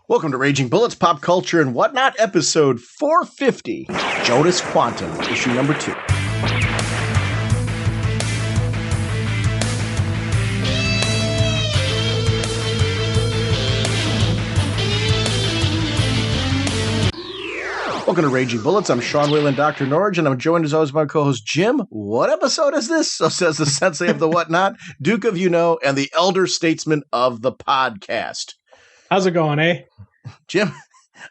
Welcome to Raging Bullets, Pop Culture, and Whatnot, episode 450, Jonas Quantum, issue number 2. Welcome to Raging Bullets. I'm Sean Whalen, drnorge, and I'm joined as always by my co-host Jim. What episode is this? So says the sensei of the Whatnot, Duke of and the elder statesman of the podcast. How's it going, eh? Jim,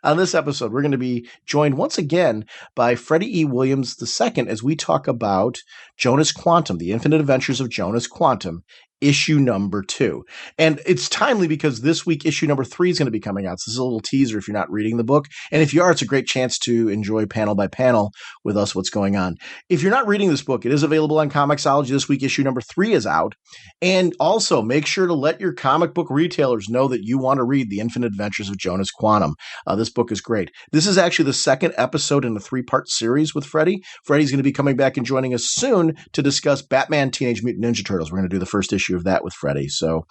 on this episode, we're going to be joined once again by Freddie E. Williams II as we talk about Jonas Quantum, The Infinite Adventures of Jonas Quantum, issue number 2. And it's timely because this week issue number 3 is going to be coming out. So this is a little teaser if you're not reading the book. And if you are, it's a great chance to enjoy panel by panel with us what's going on. If you're not reading this book, it is available on Comixology. This week issue number 3 is out. And also make sure to let your comic book retailers know that you want to read The Infinite Adventures of Jonas Quantum. This book is great. This is actually the second episode in a 3-part series with Freddie. Freddie's going to be coming back and joining us soon to discuss Batman Teenage Mutant Ninja Turtles. We're going to do the first issue of that with Freddie. So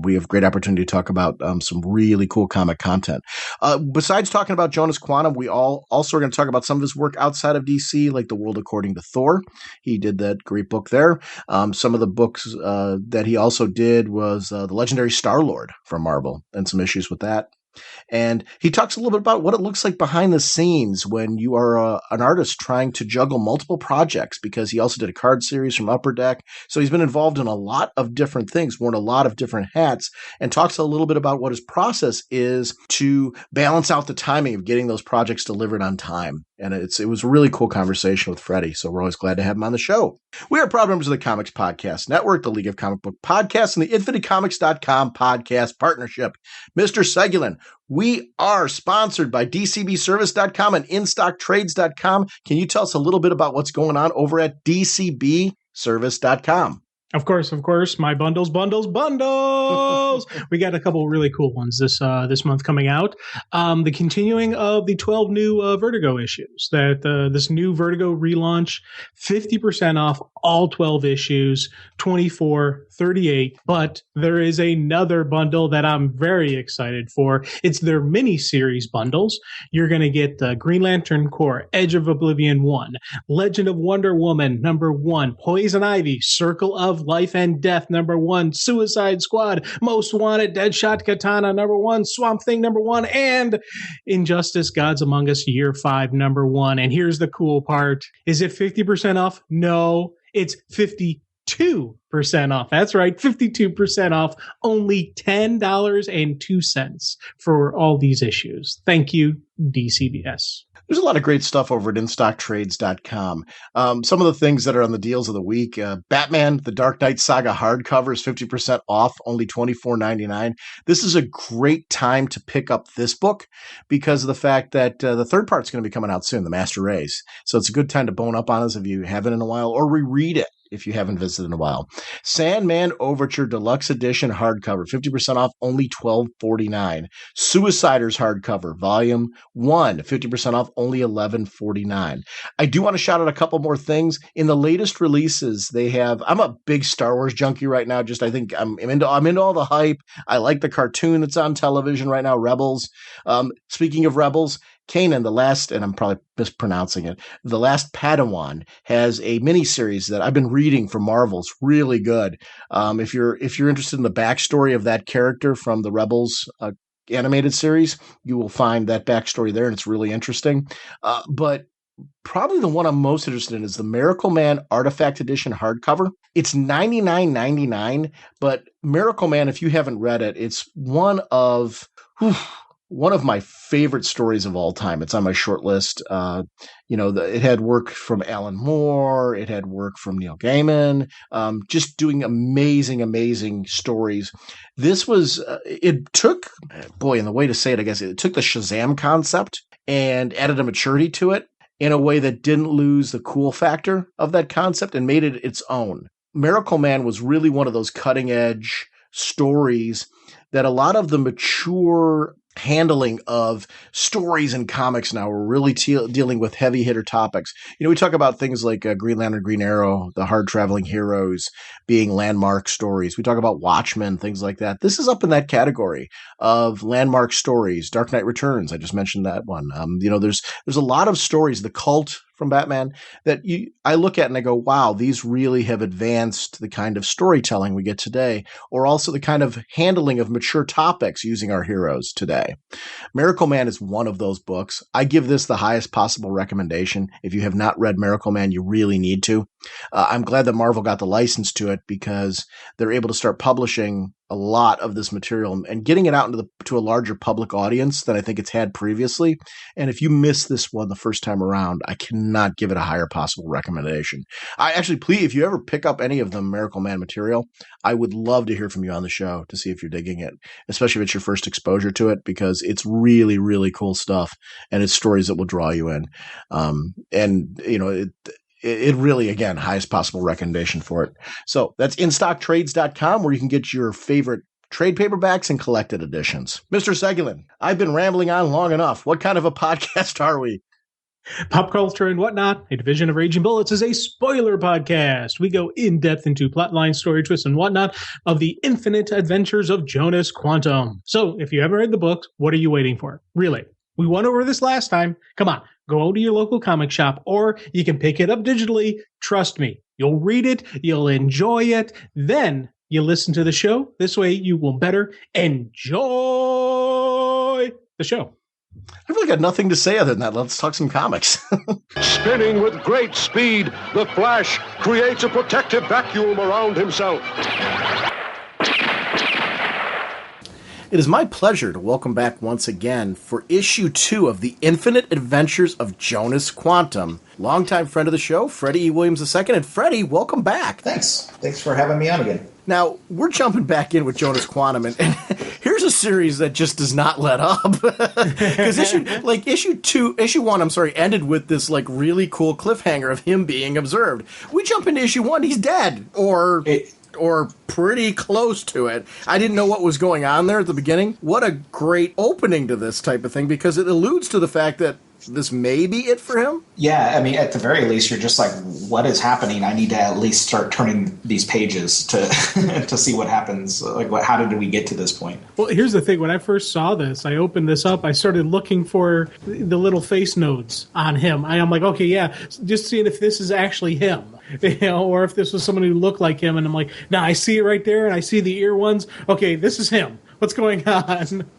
we have great opportunity to talk about some really cool comic content. Besides talking about Jonas Quantum, we also are going to talk about some of his work outside of DC, like The World According to Thor. He did that great book there. Some of the books that he also did was The Legendary Star-Lord from Marvel and some issues with that. And he talks a little bit about what it looks like behind the scenes when you are an artist trying to juggle multiple projects, because he also did a card series from Upper Deck. So he's been involved in a lot of different things, worn a lot of different hats, and talks a little bit about what his process is to balance out the timing of getting those projects delivered on time. And it was a really cool conversation with Freddie, so we're always glad to have him on the show. We are proud members of the Comics Podcast Network, the League of Comic Book Podcasts, and the InfiniteComics.com podcast partnership. Mr. Segulin, we are sponsored by DCBService.com and InStockTrades.com. Can you tell us a little bit about what's going on over at DCBService.com? Of course. My bundles. We got a couple of really cool ones this month coming out. The continuing of the 12 new Vertigo issues. This new Vertigo relaunch, 50% off all 12 issues, $24.38. But there is another bundle that I'm very excited for. It's their mini-series bundles. You're going to get the Green Lantern Corps, Edge of Oblivion 1, Legend of Wonder Woman number 1, Poison Ivy, Circle of Life and Death number 1, Suicide Squad, Most Wanted, Deadshot Katana number 1, Swamp Thing number 1, and Injustice Gods Among Us Year 5 number 1. And here's the cool part. Is it 50% off? No, it's 52% off. That's right, 52% off. Only $10.02 for all these issues. Thank you, DCBS. There's a lot of great stuff over at InStockTrades.com. Some of the things that are on the deals of the week, Batman, The Dark Knight Saga hardcover is 50% off, only $24.99. This is a great time to pick up this book because of the fact that the third part's going to be coming out soon, The Master Race. So it's a good time to bone up on us if you haven't in a while, or reread it if you haven't visited in a while. Sandman Overture Deluxe Edition hardcover, 50% off, only $12.49. Suiciders hardcover, volume 1, 50% off, only $11.49. I do want to shout out a couple more things. In the latest releases, they have, I'm a big Star Wars junkie right now. I think I'm into all the hype. I like the cartoon that's on television right now, Rebels. Speaking of Rebels, Kanan, the last, and I'm probably mispronouncing it, The Last Padawan has a miniseries that I've been reading from Marvel. It's really good. If you're interested in the backstory of that character from the Rebels animated series, you will find that backstory there, and it's really interesting. But probably the one I'm most interested in is the Miracle Man Artifact Edition hardcover. It's $99.99, but Miracle Man, if you haven't read it, it's one of my favorite stories of all time. It's on my short list. It had work from Alan Moore. It had work from Neil Gaiman, just doing amazing stories. This was, it took, and the way to say it, I guess, it took the Shazam concept and added a maturity to it in a way that didn't lose the cool factor of that concept and made it its own. Miracle Man was really one of those cutting edge stories that a lot of the mature handling of stories in comics now. We're really dealing with heavy hitter topics. We talk about things like Green Lantern, Green Arrow, the hard traveling heroes being landmark stories. We talk about Watchmen, things like that. This is up in that category of landmark stories. Dark Knight Returns, I just mentioned that one. There's a lot of stories. The Cult from Batman that I look at and I go, wow, these really have advanced the kind of storytelling we get today, or also the kind of handling of mature topics using our heroes today. Miracle Man is one of those books. I give this the highest possible recommendation. If you have not read Miracle Man, you really need to. I'm glad that Marvel got the license to it because they're able to start publishing a lot of this material and getting it out to a larger public audience than I think it's had previously. And if you miss this one the first time around, I cannot give it a higher possible recommendation. I actually, please, if you ever pick up any of the Miracle Man material, I would love to hear from you on the show to see if you're digging it, especially if it's your first exposure to it, because it's really, really cool stuff and it's stories that will draw you in. It really, again, highest possible recommendation for it. So that's InStockTrades.com, where you can get your favorite trade paperbacks and collected editions. Mr. Segulin, I've been rambling on long enough. What kind of a podcast are we? Pop Culture and Whatnot, a division of Raging Bullets, is a spoiler podcast. We go in-depth into plotline, story twists, and whatnot of the infinite adventures of Jonas Quantum. So if you haven't read the books, what are you waiting for? Really? We went over this last time. Come on, go to your local comic shop, or you can pick it up digitally. Trust me, you'll read it, you'll enjoy it, then you listen to the show. This way you will better enjoy the show. I've really got nothing to say other than that. Let's talk some comics. Spinning with great speed, the Flash creates a protective vacuum around himself. It is my pleasure to welcome back once again for issue 2 of The Infinite Adventures of Jonas Quantum. Longtime friend of the show, Freddie E. Williams II. And Freddie, welcome back. Thanks for having me on again. Now, we're jumping back in with Jonas Quantum, and here's a series that just does not let up. Because issue 1, ended with this really cool cliffhanger of him being observed. We jump into issue 1, he's dead, or pretty close to it. I didn't know what was going on there at the beginning. What a great opening to this type of thing, because it alludes to the fact that this may be it for him. Yeah, I mean, at the very least, you're just like, what is happening? I need to at least start turning these pages to to see what happens. How did we get to this point? Well, here's the thing. When I first saw this, I opened this up. I started looking for the little face nodes on him. I'm like, okay, yeah, just seeing if this is actually him. Or if this was someone who looked like him. And I'm like, nah, I see it right there, and I see the ear ones. Okay, this is him. What's going on?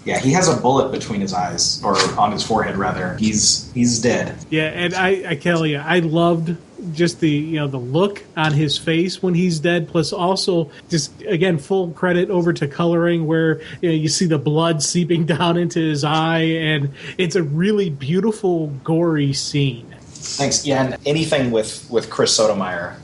Yeah, he has a bullet between his eyes, or on his forehead, rather. He's dead. Yeah, and I tell you, I loved just the look on his face when he's dead. Plus, also just again, full credit over to coloring, where you see the blood seeping down into his eye, and it's a really beautiful, gory scene. Thanks. Yeah, and anything with Chris Sotomayor,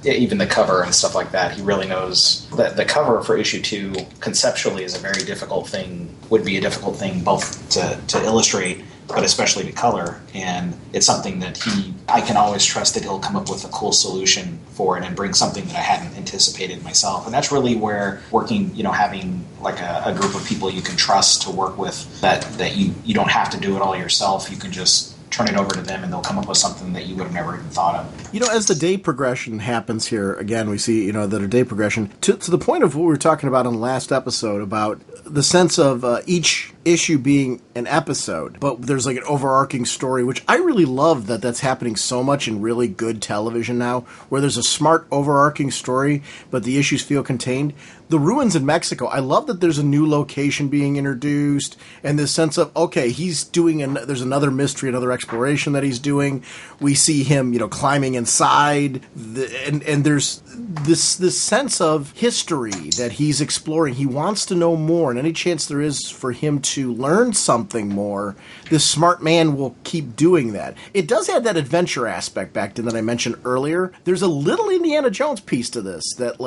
even the cover and stuff like that, he really knows that the cover for issue 2 conceptually is would be a difficult thing both to illustrate, but especially to color. And it's something that I can always trust that he'll come up with a cool solution for it and bring something that I hadn't anticipated myself. And that's really where working, having like a group of people you can trust to work with, that you don't have to do it all yourself. You can just turn it over to them, and they'll come up with something that you would have never even thought of. As the day progression happens here, again, we see, that a day progression, to the point of what we were talking about on the last episode, about the sense of each issue being an episode, but there's like an overarching story, which I really love that's happening so much in really good television now, where there's a smart overarching story, but the issues feel contained. The ruins in Mexico, I love that there's a new location being introduced, and this sense of, okay, he's doing, there's another mystery, another exploration that he's doing. We see him, climbing inside, and there's this sense of history that he's exploring. He wants to know more, and any chance there is for him to learn something more, this smart man will keep doing that. It does have that adventure aspect back then that I mentioned earlier. There's a little Indiana Jones piece to this that,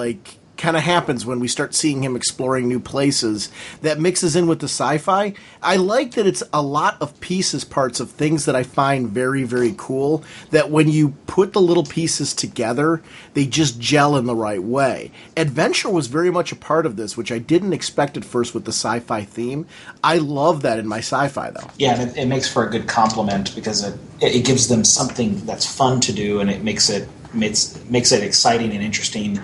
kind of happens when we start seeing him exploring new places that mixes in with the sci-fi. I like that it's a lot of pieces, parts of things that I find very, very cool, that when you put the little pieces together, they just gel in the right way. Adventure was very much a part of this, which I didn't expect at first with the sci-fi theme. I love that in my sci-fi, though. Yeah, and it makes for a good complement because it gives them something that's fun to do, and it makes it exciting and interesting.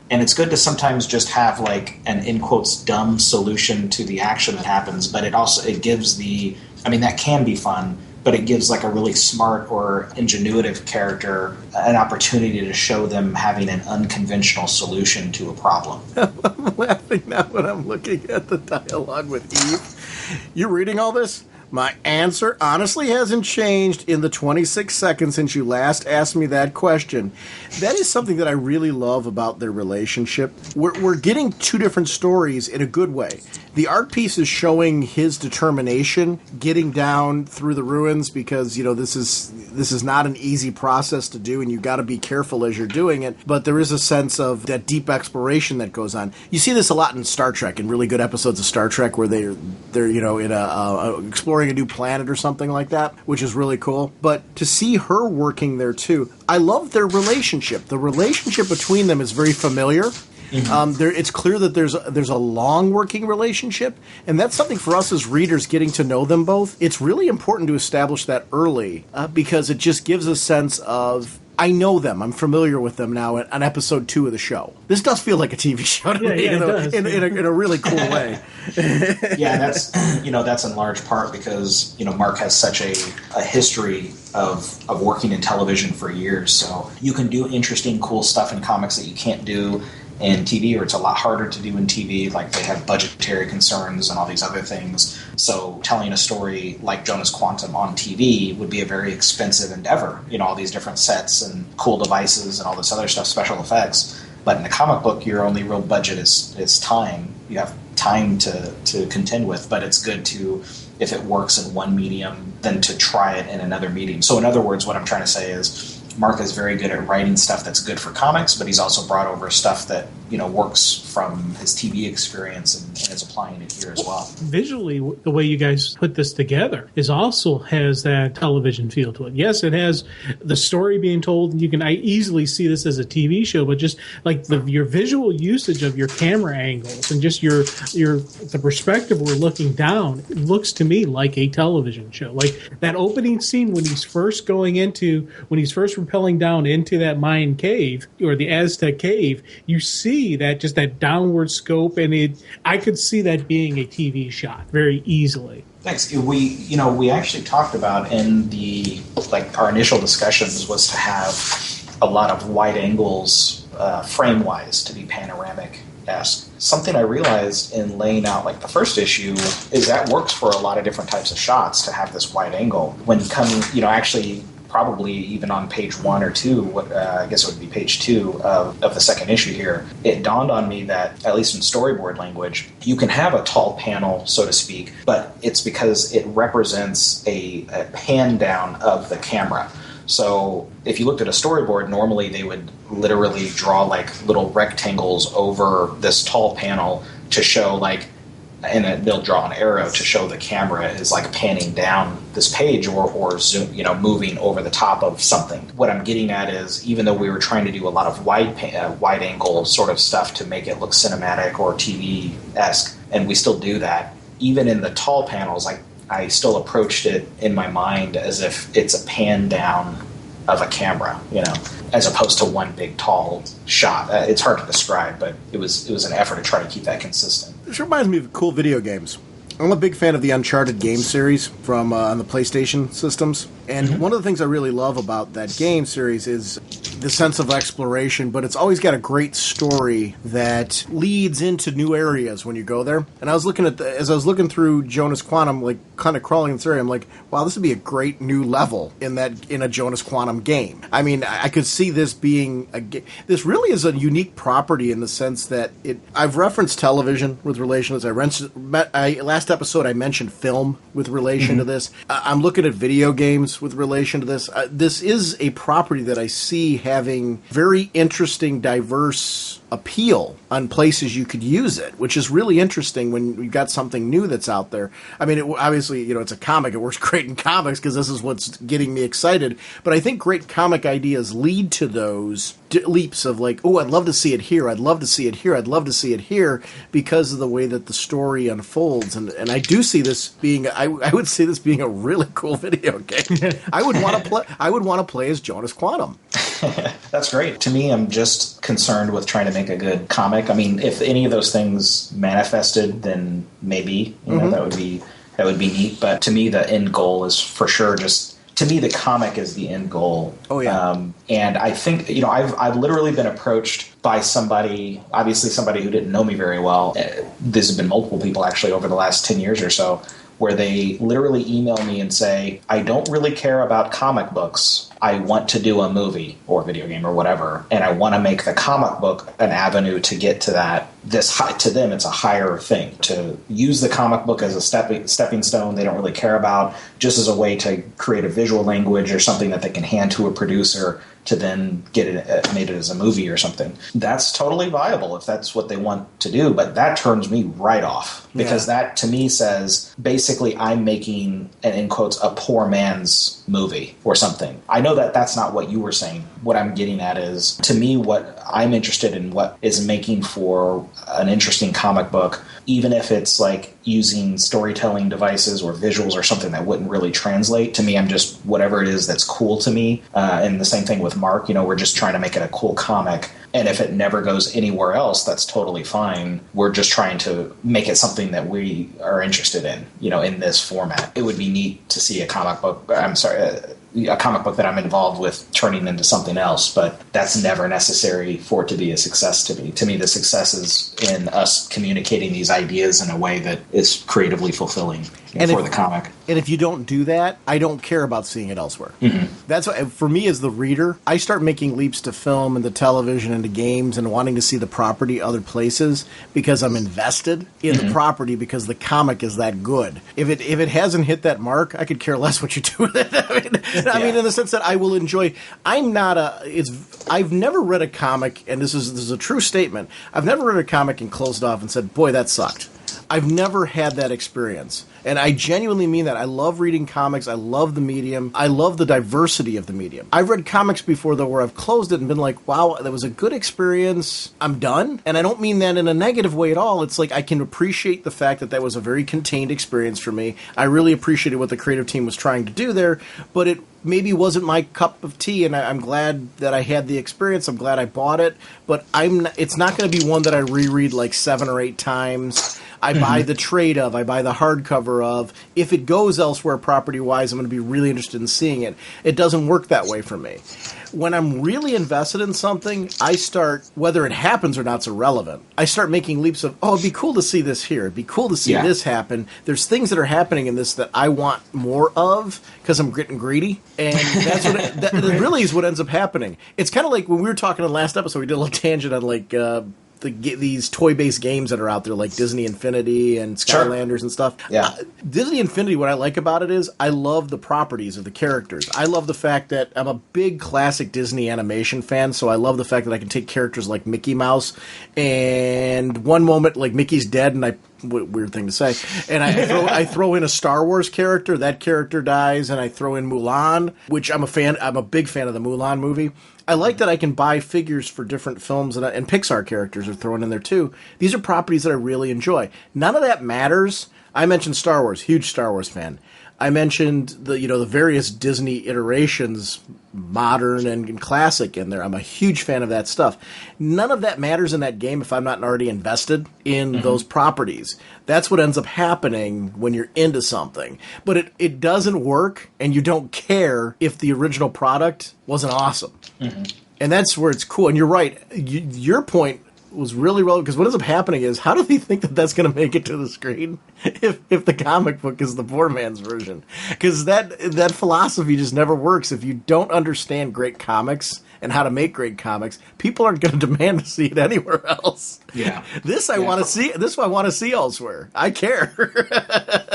And it's good to sometimes just have like an, in quotes, dumb solution to the action that happens, but it gives that can be fun, but it gives like a really smart or ingenuitive character an opportunity to show them having an unconventional solution to a problem. I'm laughing now when I'm looking at the dialogue with Eve. You reading all this? My answer honestly hasn't changed in the 26 seconds since you last asked me that question. That is something that I really love about their relationship. We're getting two different stories in a good way. The art piece is showing his determination, getting down through the ruins, because this is not an easy process to do, and you got to be careful as you're doing it. But there is a sense of that deep exploration that goes on. You see this a lot in Star Trek, in really good episodes of Star Trek, where they're in a exploring a new planet or something like that, which is really cool. But to see her working there too, I love their relationship. The relationship between them is very familiar. Mm-hmm. It's clear that there's a long working relationship, and that's something for us as readers, getting to know them both. It's really important to establish that early because it just gives a sense of, I know them. I'm familiar with them now on episode 2 of the show. This does feel like a TV show to me in a really cool way. Yeah, that's in large part because Mark has such a history of working in television for years. So you can do interesting, cool stuff in comics that you can't do in TV, or it's a lot harder to do in TV. Like, they have budgetary concerns and all these other things. So telling a story like Jonas Quantum on TV would be a very expensive endeavor. All these different sets and cool devices and all this other stuff, special effects. But in a comic book, your only real budget is time. You have time to contend with, but it's good to, if it works in one medium, then to try it in another medium. So in other words, what I'm trying to say is, Mark is very good at writing stuff that's good for comics, but he's also brought over stuff that works from his TV experience and is applying it here as well. Visually, the way you guys put this together also has that television feel to it. Yes, it has the story being told. I easily see this as a TV show, but just like your visual usage of your camera angles and just the perspective we're looking down, it looks to me like a television show. Like that opening scene when he's first rappelling down into that Mayan cave or the Aztec cave, you see that downward scope, and I could see that being a TV shot very easily. Thanks. We actually talked about in our initial discussions was to have a lot of wide angles frame wise to be panoramic-esque. Something I realized in laying out the first issue is that works for a lot of different types of shots to have this wide angle. When coming, actually probably even on page 1 or 2, I guess it would be page 2 of the second issue here, it dawned on me that, at least in storyboard language, you can have a tall panel, so to speak, but it's because it represents a pan down of the camera. So if you looked at a storyboard, normally they would literally draw little rectangles over this tall panel to show and they'll draw an arrow to show the camera is panning down this page or zoom, moving over the top of something. What I'm getting at is, even though we were trying to do a lot of wide angle sort of stuff to make it look cinematic or TV-esque, and we still do that, even in the tall panels, I still approached it in my mind as if it's a pan down of a camera, as opposed to one big tall shot. It's hard to describe, but it was an effort to try to keep that consistent. This reminds me of cool video games. I'm a big fan of the Uncharted game series from on the PlayStation systems. And one of the things I really love about that game series is the sense of exploration, but it's always got a great story that leads into new areas when you go there. And I was looking as I was looking through Jonas Quantum, kind of crawling in this area, I'm like, wow, this would be a great new level in a Jonas Quantum game. I mean, I could see this being this really is a unique property in the sense that I've referenced television with relation as I last last episode I mentioned film with relation to this. I'm looking at video games with relation to this. This is a property that I see having very interesting, diverse appeal on places you could use it, which is really interesting when you've got something new that's out there. I mean, obviously, it's a comic. It works great in comics because this is what's getting me excited. But I think great comic ideas lead to those leaps of like, oh, I'd love to see it here. I'd love to see it here. I'd love to see it here because of the way that the story unfolds. And I do see this being, I would see this being a really cool video game. I would want to play as Jonas Quantum. That's great. To me, I'm just concerned with trying to make a good comic. I mean, if any of those things manifested, then maybe that would be neat. But to me, the end goal is for sure to me, the comic is the end goal. Oh yeah. And I think I've literally been approached by somebody, obviously somebody who didn't know me very well. This has been multiple people actually over the last 10 years or so, where they literally email me and say, I don't really care about comic books. I want to do a movie or video game or whatever, and I want to make the comic book an avenue to get to that. To them, it's a higher thing. To use the comic book as a stepping stone they don't really care about, just as a way to create a visual language or something that they can hand to a producer to then get it made it as a movie or something. That's totally viable if that's what they want to do, but that turns me right off because that to me says basically I'm making an in quotes a poor man's movie or something. I know that that's not what you were saying. What I'm getting at is, to me, what I'm interested in, what is making for an interesting comic book, even if it's like using storytelling devices or visuals or something that wouldn't really translate. To me, I'm just whatever it is that's cool to me. And the same thing with Mark, we're just trying to make it a cool comic. And if it never goes anywhere else, that's totally fine. We're just trying to make it something that we are interested in, in this format. It would be neat to see a comic book that I'm involved with turning into something else, but that's never necessary for it to be a success to me. To me, the success is in us communicating these ideas in a way that is creatively fulfilling for the comic. And if you don't do that, I don't care about seeing it elsewhere. That's what, for me as the reader, I start making leaps to film and to television and to games and wanting to see the property other places because I'm invested in the property because the comic is that good. If it hasn't hit that mark, I could care less what you do with it. I mean, in the sense that I will enjoy. I've never read a comic, and this is a true statement. I've never read a comic and closed off and said, "Boy, that sucked." I've never had that experience. And I genuinely mean that. I love reading comics. I love the medium. I love the diversity of the medium. I've read comics before, though, where I've closed it and been like, wow, that was a good experience. I'm done. And I don't mean that in a negative way at all. It's like I can appreciate the fact that was a very contained experience for me. I really appreciated what the creative team was trying to do there, but it maybe wasn't my cup of tea, and I'm glad that I had the experience. I'm glad I bought it, but it's not going to be one that I reread like 7 or 8 times. I buy the trade of, I buy the hardcover of. If it goes elsewhere property-wise, I'm going to be really interested in seeing it. It doesn't work that way for me. When I'm really invested in something, I start, whether it happens or not, it's irrelevant. I start making leaps of, it'd be cool to see this here. It'd be cool to see this happen. There's things that are happening in this that I want more of because I'm getting greedy. And that's that really is what ends up happening. It's kind of like when we were talking in the last episode, we did a little tangent on like these toy-based games that are out there, like Disney Infinity and Skylanders and stuff. Yeah. Disney Infinity, what I like about it is I love the properties of the characters. I love the fact that I'm a big classic Disney animation fan, so I love the fact that I can take characters like Mickey Mouse, and one moment, like, Mickey's dead, and weird thing to say, and I throw in a Star Wars character, that character dies, and I throw in Mulan, which I'm a big fan of the Mulan movie. I like that I can buy figures for different films, and Pixar characters are thrown in there too. These are properties that I really enjoy. None of that matters. I mentioned Star Wars, huge Star Wars fan. I mentioned the various Disney iterations, modern and classic in there. I'm a huge fan of that stuff. None of that matters in that game if I'm not already invested in those properties. That's what ends up happening when you're into something. But it doesn't work, and you don't care if the original product wasn't awesome. And that's where it's cool. And you're right. Your point was really relevant, because what ends up happening is, how do they think that that's going to make it to the screen if the comic book is the poor man's version? Because that philosophy just never works. If you don't understand great comics and how to make great comics, people aren't going to demand to see it anywhere else. Yeah. This I want to see. This I want to see elsewhere. I care.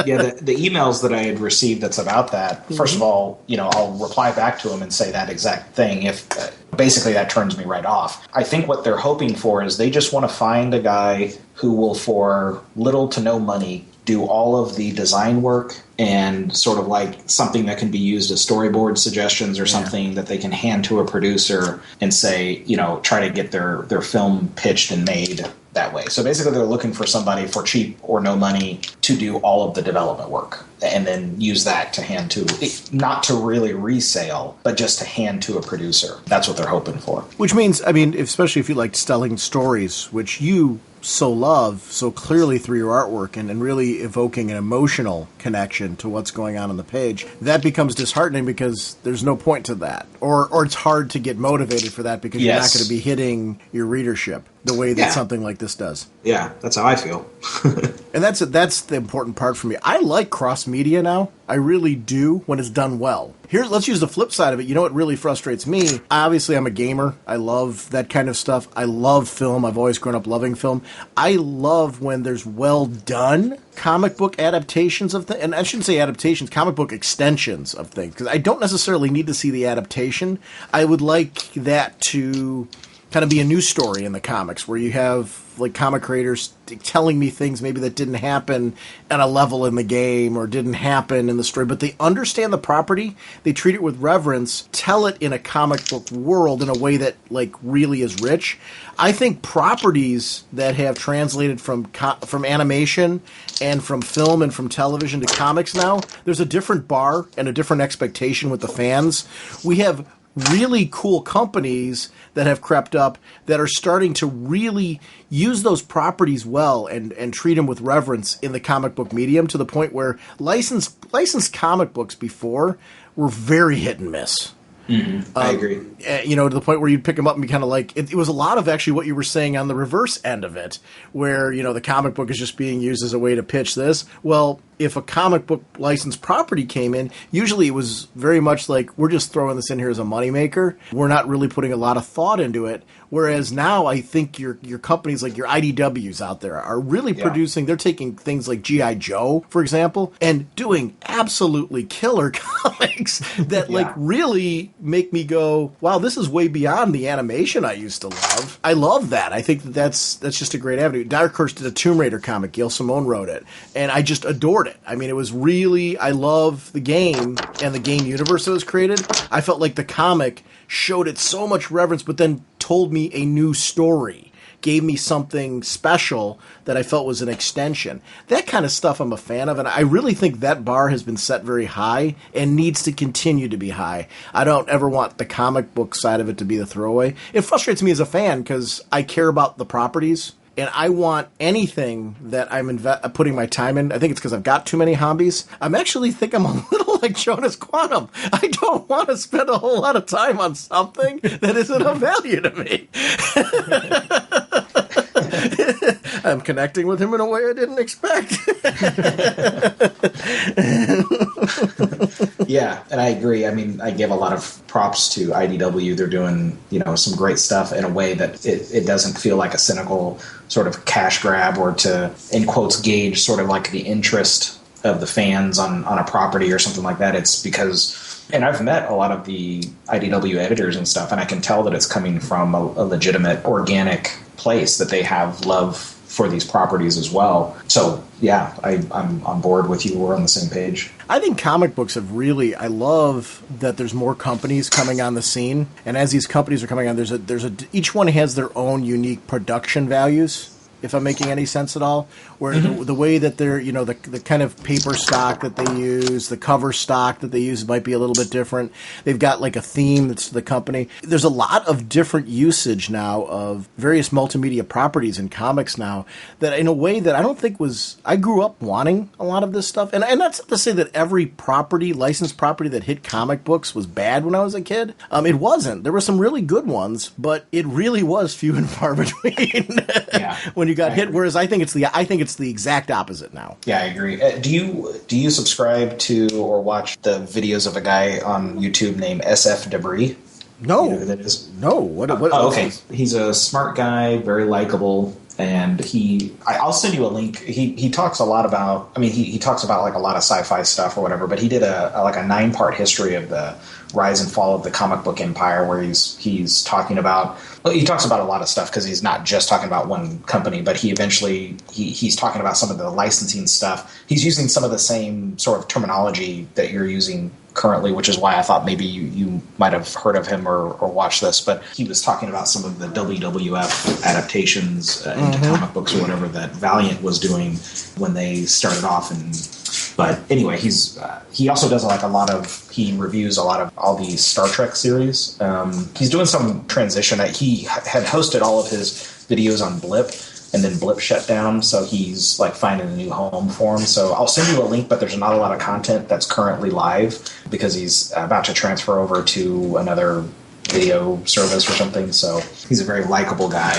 Yeah, the emails that I had received that's about that, first of all, I'll reply back to them and say that exact thing. If basically that turns me right off. I think what they're hoping for is they just want to find a guy who will, for little to no money, do all of the design work and sort of like something that can be used as storyboard suggestions or something that they can hand to a producer and say, try to get their film pitched and made that way. So basically they're looking for somebody for cheap or no money to do all of the development work and then use that to hand to, not to really resale, but just to hand to a producer. That's what they're hoping for. Which means, especially if you like telling stories, which you so love so clearly through your artwork and really evoking an emotional connection to what's going on the page, that becomes disheartening because there's no point to that. Or it's hard to get motivated for that because you're not going to be hitting your readership the way that something like this does. Yeah, that's how I feel. And that's the important part for me. I like cross media now. I really do when it's done well. Let's use the flip side of it. You know what really frustrates me? Obviously, I'm a gamer. I love that kind of stuff. I love film. I've always grown up loving film. I love when there's well done comic book adaptations of things. And I shouldn't say adaptations, comic book extensions of things. Because I don't necessarily need to see the adaptation. I would like that to kind of be a news story in the comics where you have like comic creators telling me things maybe that didn't happen at a level in the game or didn't happen in the story, but they understand the property, they treat it with reverence, tell it in a comic book world in a way that like really is rich. I think properties that have translated from animation and from film and from television to comics now, there's a different bar and a different expectation with the fans. We have really cool companies that have crept up that are starting to really use those properties well and treat them with reverence in the comic book medium to the point where licensed comic books before were very hit and miss. Mm-hmm. I agree. To the point where you'd pick them up and be kind of like, it was a lot of actually what you were saying on the reverse end of it, where, the comic book is just being used as a way to pitch this. Well, if a comic book licensed property came in, usually it was very much like, we're just throwing this in here as a moneymaker. We're not really putting a lot of thought into it. Whereas now I think your companies like your IDWs out there are really producing, they're taking things like G.I. Joe, for example, and doing absolutely killer comics that like really make me go, wow, this is way beyond the animation I used to love. I love that. I think that's just a great avenue. Dark Horse did a Tomb Raider comic. Gail Simone wrote it. And I just adored it. I mean, it was really, I love the game and the game universe that was created. I felt like the comic showed it so much reverence, but then told me a new story, gave me something special that I felt was an extension. That kind of stuff I'm a fan of, and I really think that bar has been set very high and needs to continue to be high. I don't ever want the comic book side of it to be the throwaway. It frustrates me as a fan because I care about the properties. And I want anything that I'm putting my time in. I think it's because I've got too many hobbies. I'm a little like Jonas Quantum. I don't want to spend a whole lot of time on something that isn't of value to me. I'm connecting with him in a way I didn't expect. Yeah, and I agree. I mean, I give a lot of props to IDW. They're doing, some great stuff in a way that it doesn't feel like a cynical sort of cash grab or to, in quotes, gauge sort of like the interest of the fans on a property or something like that. It's because, and I've met a lot of the IDW editors and stuff, and I can tell that it's coming from a legitimate, organic place that they have love for these properties as well. So, yeah, I'm on board with you. We're on the same page. I think comic books have really, I love that there's more companies coming on the scene. And as these companies are coming on, each one has their own unique production values, if I'm making any sense at all, where the way that they're, the kind of paper stock that they use, the cover stock that they use might be a little bit different. They've got like a theme that's the company. There's a lot of different usage now of various multimedia properties in comics now that in a way that I don't think I grew up wanting a lot of this stuff. And that's not to say that every licensed property that hit comic books was bad when I was a kid. It wasn't. There were some really good ones, but it really was few and far between. Yeah. When you got hit, whereas I think it's the exact opposite now. Yeah, I agree. Do you subscribe to or watch the videos of a guy on YouTube named SF Debris? No. You know who that is? No. What? Oh, okay. He's a smart guy, very likable. And I'll send you a link. He talks a lot about, he talks about like a lot of sci-fi stuff or whatever, but he did a 9-part history of the rise and fall of the comic book empire, where he's talking about, he talks about a lot of stuff because he's not just talking about one company, but he's talking about some of the licensing stuff. He's using some of the same sort of terminology that you're using currently, which is why I thought maybe you might have heard of him or watched this. But he was talking about some of the WWF adaptations into comic books or whatever that Valiant was doing when they started off. But anyway, he also does he reviews a lot of all these Star Trek series. He's doing some transition. He had hosted all of his videos on Blip, and then Blip shut down, so he's like finding a new home for him. So I'll send you a link, but there's not a lot of content that's currently live because he's about to transfer over to another video service or something. So he's a very likable guy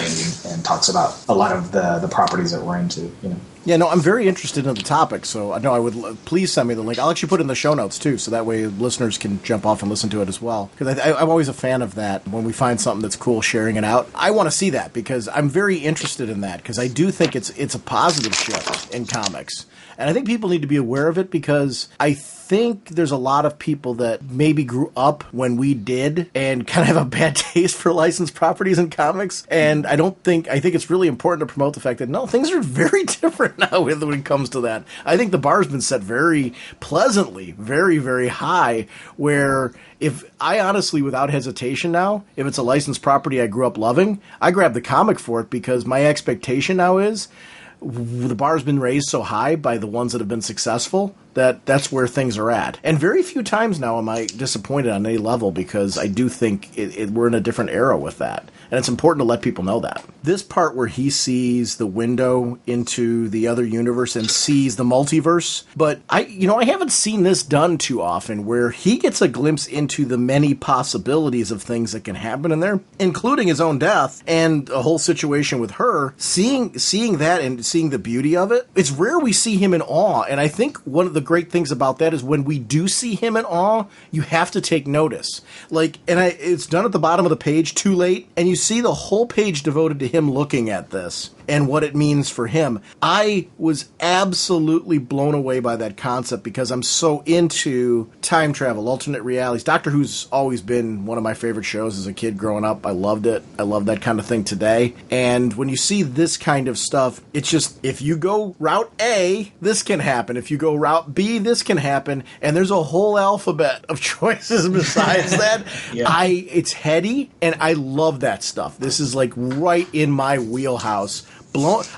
and talks about a lot of the properties that we're into, you know. Yeah, no, I'm very interested in the topic, so I know I would please send me the link. I'll actually put it in the show notes too, so that way listeners can jump off and listen to it as well. Because I'm always a fan of that. When we find something that's cool, sharing it out, I want to see that because I'm very interested in that because I do think it's a positive shift in comics. And I think people need to be aware of it because I think there's a lot of people that maybe grew up when we did and kind of have a bad taste for licensed properties in comics. And I think it's really important to promote the fact that, no, things are very different now when it comes to that. I think the bar's been set very pleasantly, very, very high, where if I honestly, without hesitation now, if it's a licensed property I grew up loving, I grab the comic for it because my expectation now is the bar's been raised so high by the ones that have been successful that's where things are at. And very few times now am I disappointed on any level because I do think we're in a different era with that. And it's important to let people know that. This part where he sees the window into the other universe and sees the multiverse, but I haven't seen this done too often where he gets a glimpse into the many possibilities of things that can happen in there, including his own death and a whole situation with her. Seeing that and seeing the beauty of it, it's rare we see him in awe. And I think one of the great things about that is when we do see him in awe, you have to take notice. It's done at the bottom of the page too late, and you see the whole page devoted to him looking at this and what it means for him. I was absolutely blown away by that concept because I'm so into time travel, alternate realities. Doctor Who's always been one of my favorite shows as a kid growing up. I loved it. I love that kind of thing today. And when you see this kind of stuff, it's just, if you go route A, this can happen. If you go route B, this can happen. And there's a whole alphabet of choices besides that. Yeah. It's heady, and I love that stuff. This is like right in my wheelhouse.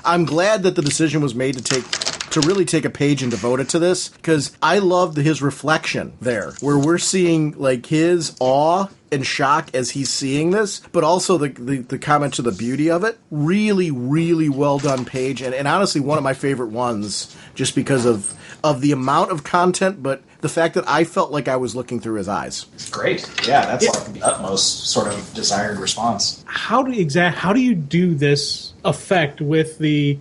I'm glad that the decision was made to really take a page and devote it to this, because I loved his reflection there, where we're seeing like his awe and shock as he's seeing this, but also the comment to the beauty of it. Really, really well done page, and honestly one of my favorite ones, just because of the amount of content, but the fact that I felt like I was looking through his eyes. Great. Yeah, that's like the utmost sort of desired response. How do you do this effect with the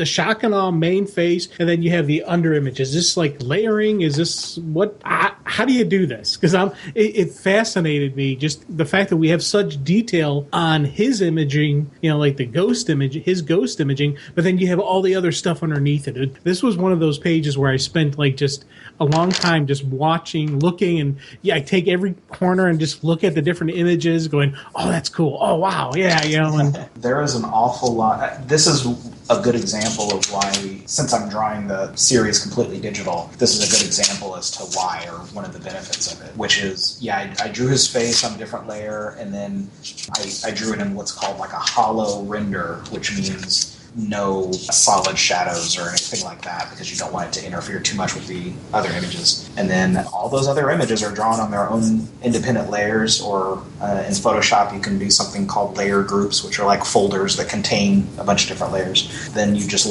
shock and awe main face, and then you have the under image? Is this like layering? Is this what? How do you do this? Because it fascinated me, just the fact that we have such detail on his imaging, like the ghost image, his ghost imaging, but then you have all the other stuff underneath it. This was one of those pages where I spent like just a long time just watching, looking, and I take every corner and just look at the different images, going, "Oh, that's cool. Oh, wow, yeah." And there is an awful lot. This is a good example of why, since I'm drawing the series completely digital, this is a good example as to why, or one of the benefits of it, which is, I drew his face on a different layer, and then I drew it in what's called like a hollow render, which means no solid shadows or anything like that, because you don't want it to interfere too much with the other images. And then all those other images are drawn on their own independent layers, or in Photoshop you can do something called layer groups, which are like folders that contain a bunch of different layers. Then you just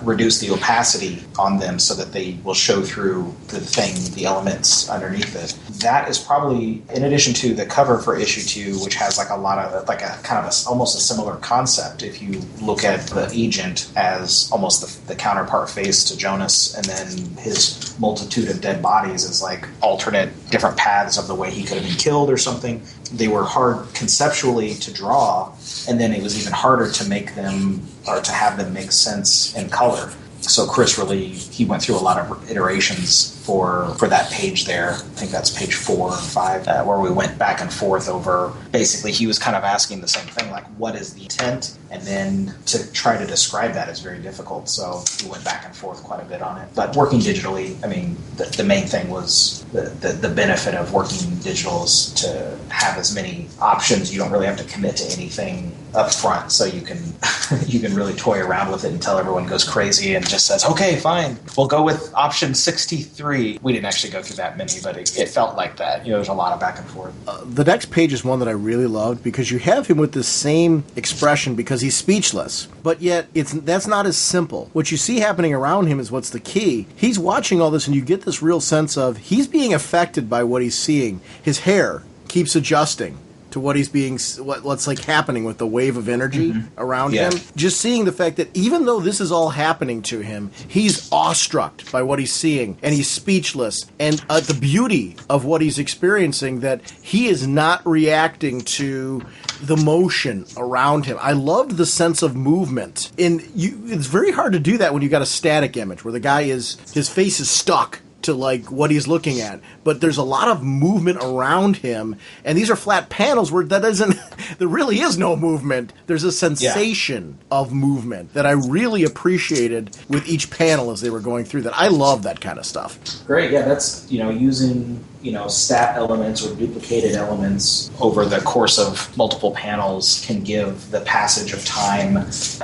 reduce the opacity on them so that they will show through the elements underneath it. That is probably, in addition to the cover for issue 2, which has like a lot of, like a kind of almost a similar concept if you look at at the agent as almost the counterpart face to Jonas, and then his multitude of dead bodies as like alternate different paths of the way he could have been killed or something. They were hard conceptually to draw, and then it was even harder to make them or to have them make sense in color. So Chris he went through a lot of iterations for that page there. I think that's page 4 or 5, where we went back and forth over, basically he was kind of asking the same thing, like what is the intent? And then to try to describe that is very difficult. So we went back and forth quite a bit on it. But working digitally, I mean, the main thing was the benefit of working digital is to have as many options. You don't really have to commit to anything up front, so you can really toy around with it until everyone goes crazy and just says, okay, fine, we'll go with option 63. We didn't actually go through that many, but it felt like that. There's a lot of back and forth. The next page is one that I really loved because you have him with the same expression because he's speechless, but yet that's not as simple. What you see happening around him is what's the key. He's watching all this, and you get this real sense of he's being affected by what he's seeing. His hair keeps adjusting to what he's what's like happening with the wave of energy around him. Just seeing the fact that even though this is all happening to him, he's awestruck by what he's seeing, and he's speechless. And the beauty of what he's experiencing, that he is not reacting to the motion around him. I loved the sense of movement. It's very hard to do that when you got a static image where the guy his face is stuck to like what he's looking at, but there's a lot of movement around him, and these are flat panels where there really is no movement. There's a sensation of movement that I really appreciated with each panel as they were going through that. I love that kind of stuff. Great, yeah, that's, using, stat elements or duplicated elements over the course of multiple panels can give the passage of time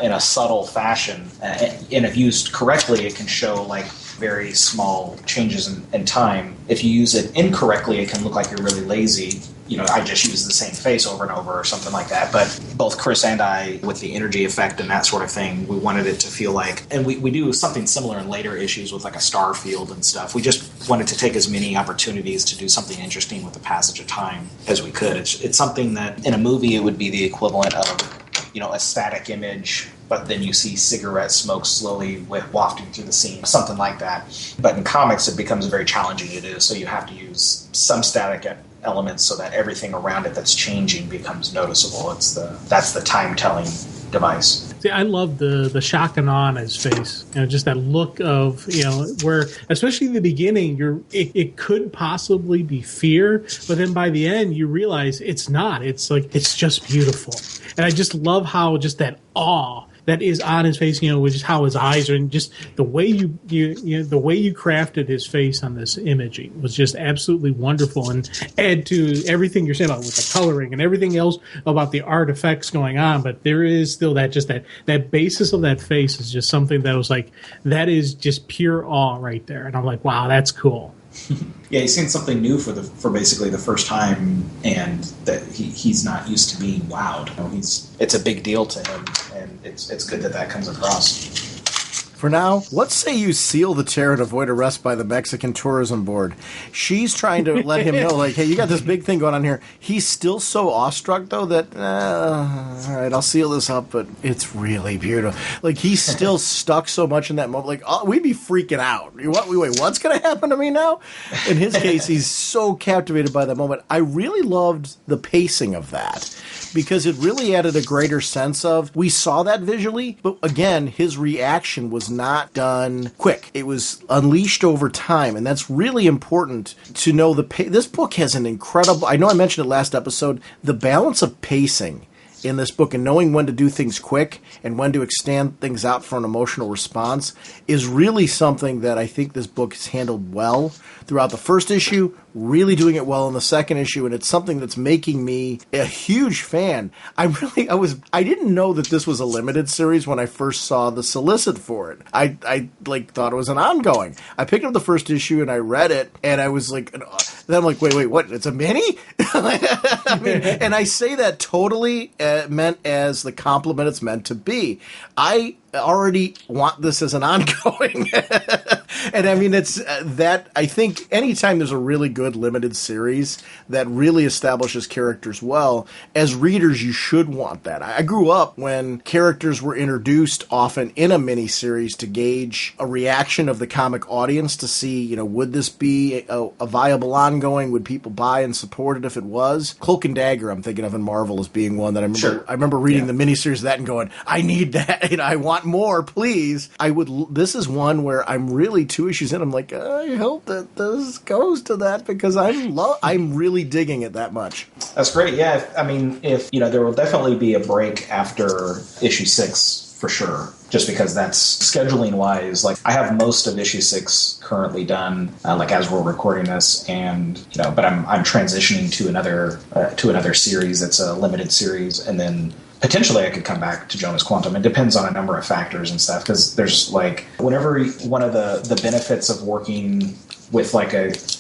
in a subtle fashion, and if used correctly, it can show like very small changes in time. If you use it incorrectly, it can look like you're really lazy. I just use the same face over and over or something like that. But both Chris and I, with the energy effect and that sort of thing, we wanted it to feel like, and we do something similar in later issues with like a star field and stuff. We just wanted to take as many opportunities to do something interesting with the passage of time as we could. It's something that in a movie it would be the equivalent of, a static image, but then you see cigarette smoke slowly wafting through the scene, something like that. But in comics, it becomes very challenging to do, so you have to use some static elements so that everything around it that's changing becomes noticeable. That's the time-telling device. See, I love the shock and awe on his face. Just that look of, where, especially in the beginning, it could possibly be fear, but then by the end, you realize it's not. It's like, it's just beautiful. And I just love how just that awe that is on his face, which is how his eyes are, and just the way the way you crafted his face on this imaging was just absolutely wonderful, and add to everything you're saying about with the coloring and everything else about the artifacts going on. But there is still that basis of that face is just something that was like, that is just pure awe right there. And I'm like, wow, that's cool. Yeah, he's seen something new for basically the first time, and that he's not used to being wowed. It's a big deal to him, and it's good that comes across. For now, let's say you seal the tear and avoid arrest by the Mexican Tourism Board. She's trying to let him know, like, hey, you got this big thing going on here. He's still so awestruck, though, that, all right, I'll seal this up, but it's really beautiful. Like, he's still stuck so much in that moment. Like, we'd be freaking out. Wait, what's going to happen to me now? In his case, he's so captivated by that moment. I really loved the pacing of that, because it really added a greater sense of, we saw that visually, but again, his reaction was not done quick. It was unleashed over time, and that's really important to know. This book has an incredible, I know I mentioned it last episode, the balance of pacing in this book and knowing when to do things quick and when to extend things out for an emotional response is really something that I think this book has handled well throughout the first issue, really doing it well in the second issue, and it's something that's making me a huge fan. I didn't know that this was a limited series when I first saw the solicit for it. I thought it was an ongoing. I picked up the first issue and I read it, and I was like, then I'm like, wait, what? It's a mini? And I say that totally meant as the compliment it's meant to be. I already want this as an ongoing. And I mean, it's that I think anytime there's a really good limited series that really establishes characters well, as readers, you should want that. I grew up when characters were introduced often in a miniseries to gauge a reaction of the comic audience to see, you know, would this be a viable ongoing? Would people buy and support it if it was? Cloak and Dagger, I'm thinking of in Marvel as being one that I remember. Sure. I remember reading the miniseries of that and going, I need that. You know, I want more, please. This is one where I'm really 2 issues in. I'm like, I hope that this goes to that because I'm really digging it that much. That's great. Yeah. I mean, if, you know, there will definitely be a break after issue 6 for sure. Just because that's scheduling wise, like I have most of issue 6 currently done, like as we're recording this, and you know, but I'm transitioning to another series that's a limited series, and then potentially I could come back to Jonas Quantum. It depends on a number of factors and stuff, because there's like whenever one of the benefits of working with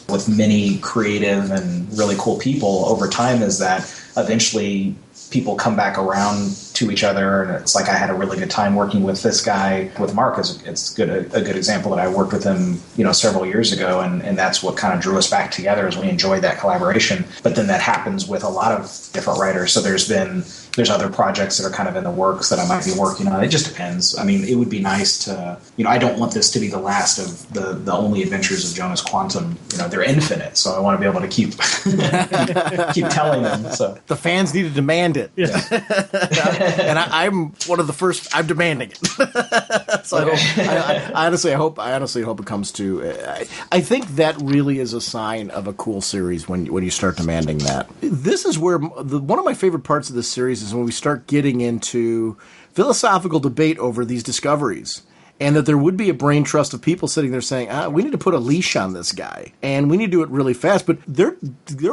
with many creative and really cool people over time is that eventually people come back around to each other, and it's like I had a really good time working with this guy. With Mark, it's a good example that I worked with him, you know, several years ago, and that's what kind of drew us back together as we enjoyed that collaboration. But then that happens with a lot of different writers. So there's other projects that are kind of in the works that I might be working on. It just depends. I mean, it would be nice to, you know, I don't want this to be the last of the only adventures of Jonas Quantum. You know, they're infinite, so I want to be able to keep keep telling them. So the fans need to demand it. Yeah. And I'm one of the first. I'm demanding it. So okay. I honestly hope it comes to. I think that really is a sign of a cool series when you start demanding that. This is where one of my favorite parts of this series is when we start getting into philosophical debate over these discoveries. And that there would be a brain trust of people sitting there saying, we need to put a leash on this guy. And we need to do it really fast. But they're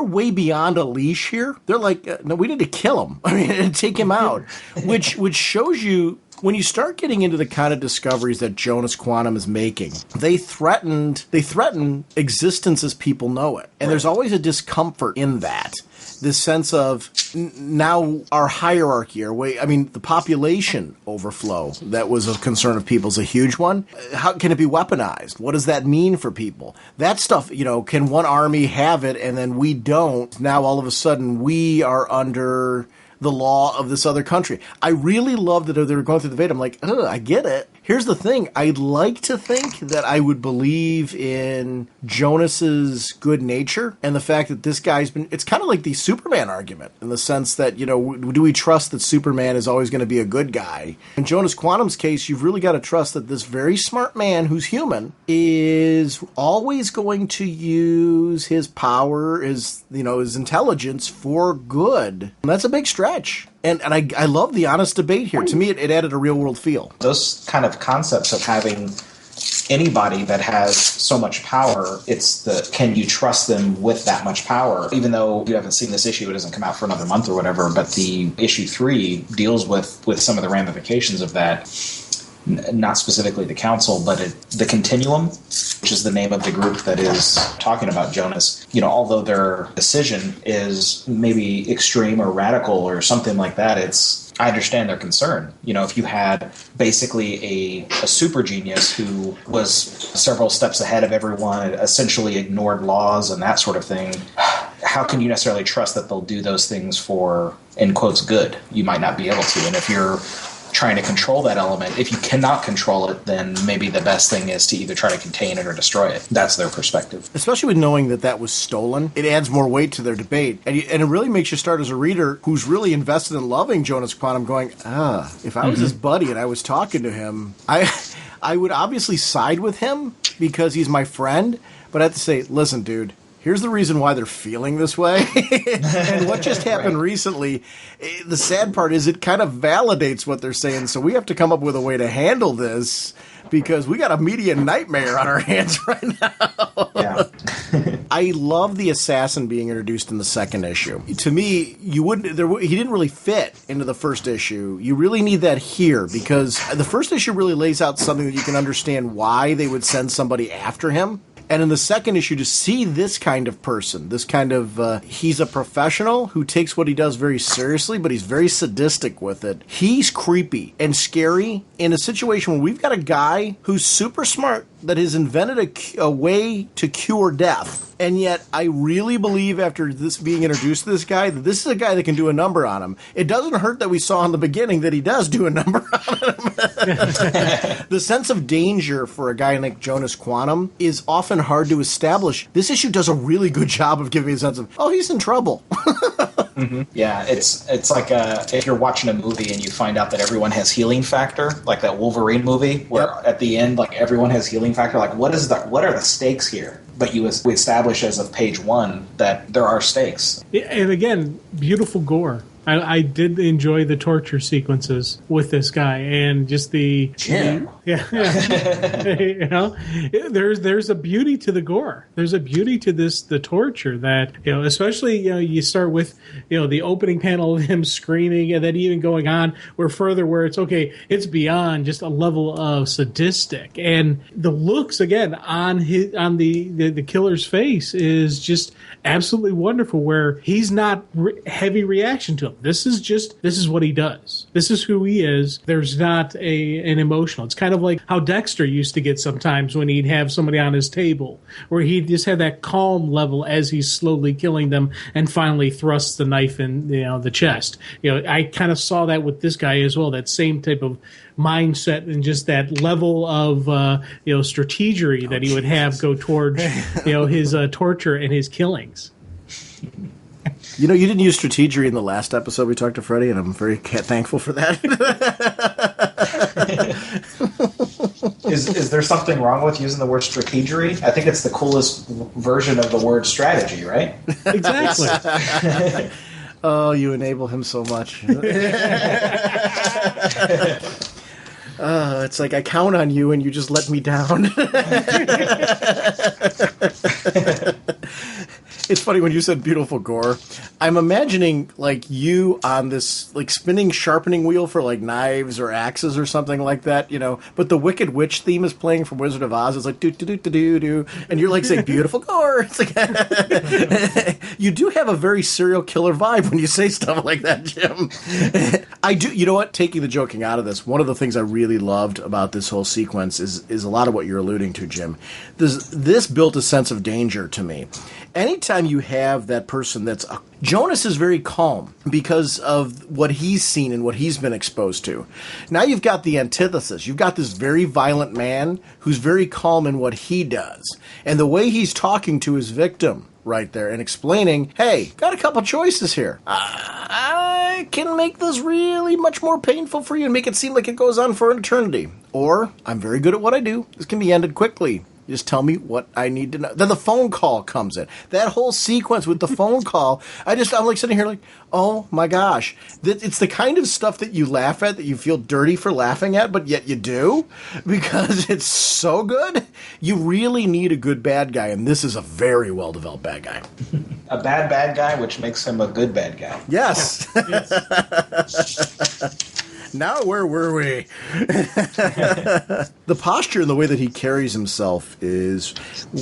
way beyond a leash here. They're like, no, we need to kill him. I mean, and take him out. which shows you, when you start getting into the kind of discoveries that Jonas Quantum is making, they threaten existence as people know it. And there's always a discomfort in that. This sense of now our hierarchy, the population overflow that was a concern of people is a huge one. How can it be weaponized? What does that mean for people? That stuff, you know, can one army have it and then we don't? Now all of a sudden we are under the law of this other country. I really love that they were going through the debate. I'm like, I get it. Here's the thing. I'd like to think that I would believe in Jonas's good nature and the fact that this guy's been... It's kind of like the Superman argument in the sense that, you know, do we trust that Superman is always going to be a good guy? In Jonas Quantum's case, you've really got to trust that this very smart man who's human is always going to use his power, his intelligence for good. And that's a big stretch. And I love the honest debate here. To me, it added a real-world feel. Those kind of concepts of having anybody that has so much power, it's can you trust them with that much power? Even though you haven't seen this issue, it doesn't come out for another month or whatever, but the issue 3 deals with some of the ramifications of that. Not specifically the council, but the Continuum, which is the name of the group that is talking about Jonas. You know, although their decision is maybe extreme or radical or something like that, I understand their concern. You know, if you had basically a super genius who was several steps ahead of everyone, essentially ignored laws and that sort of thing, how can you necessarily trust that they'll do those things for, in quotes, good? You might not be able to. And if you're trying to control that element, if you cannot control it, then maybe the best thing is to either try to contain it or destroy it. That's their perspective. Especially with knowing that was stolen, it adds more weight to their debate. And it really makes you start as a reader who's really invested in loving Jonas Quantum going, if I was his buddy and I was talking to him, I would obviously side with him because he's my friend, but I have to say, listen, dude, here's the reason why they're feeling this way. And what just happened recently, the sad part is it kind of validates what they're saying. So we have to come up with a way to handle this because we got a media nightmare on our hands right now. Yeah. I love the assassin being introduced in the second issue. To me, he didn't really fit into the first issue. You really need that here because the first issue really lays out something that you can understand why they would send somebody after him. And in the second issue, to see this kind of person, this kind of, he's a professional who takes what he does very seriously, but he's very sadistic with it. He's creepy and scary in a situation where we've got a guy who's super smart that has invented a way to cure death. And yet, I really believe after this being introduced to this guy, that this is a guy that can do a number on him. It doesn't hurt that we saw in the beginning that he does do a number on him. The sense of danger for a guy like Jonas Quantum is often hard to establish. This issue does a really good job of giving me a sense of, oh, he's in trouble. Mm-hmm. Yeah, it's like if you're watching a movie and you find out that everyone has healing factor, like that Wolverine movie, where at the end, like everyone has healing factor. Like, what are the stakes here? But we establish as of page 1 that there are stakes. And again, beautiful gore. I did enjoy the torture sequences with this guy, and just Jim. You know, there's a beauty to the gore. There's a beauty to the torture that, you know, especially, you know, you start with, you know, the opening panel of him screaming, and then even going on where it's okay, it's beyond just a level of sadistic, and the looks again on the killer's face is just absolutely wonderful, where he's not heavy reaction to him. This is what he does. This is who he is. There's not an emotional. It's kind of like how Dexter used to get sometimes when he'd have somebody on his table, where he just had that calm level as he's slowly killing them and finally thrusts the knife in, you know, the chest. You know, I kind of saw that with this guy as well, that same type of mindset and just that level of you know, strategery that he would have go towards, you know, his torture and his killings. You know, you didn't use strategery in the last episode we talked to Freddie, and I'm very thankful for that. Is there something wrong with using the word strategery? I think it's the coolest version of the word strategy, right? Exactly. Oh, you enable him so much. It's like I count on you and you just let me down. It's funny when you said beautiful gore. I'm imagining like you on this like spinning sharpening wheel for like knives or axes or something like that, you know. But the Wicked Witch theme is playing from Wizard of Oz. It's like do do do do do do, and you're like saying beautiful gore. It's like you do have a very serial killer vibe when you say stuff like that, Jim. I do. You know what? Taking the joking out of this, one of the things I really loved about this whole sequence is a lot of what you're alluding to, Jim. This built a sense of danger to me. Anytime you have that person Jonas is very calm because of what he's seen and what he's been exposed to. Now you've got the antithesis. You've got this very violent man who's very calm in what he does. And the way he's talking to his victim right there and explaining, hey, got a couple choices here. I can make this really much more painful for you and make it seem like it goes on for an eternity. Or, I'm very good at what I do. This can be ended quickly. Just tell me what I need to know. Then the phone call comes in. That whole sequence with the phone call, I'm like sitting here like, oh my gosh. It's the kind of stuff that you laugh at, that you feel dirty for laughing at, but yet you do, because it's so good. You really need a good bad guy, and this is a very well-developed bad guy. A bad guy, which makes him a good bad guy. Yes. Now, where were we? The posture and the way that he carries himself is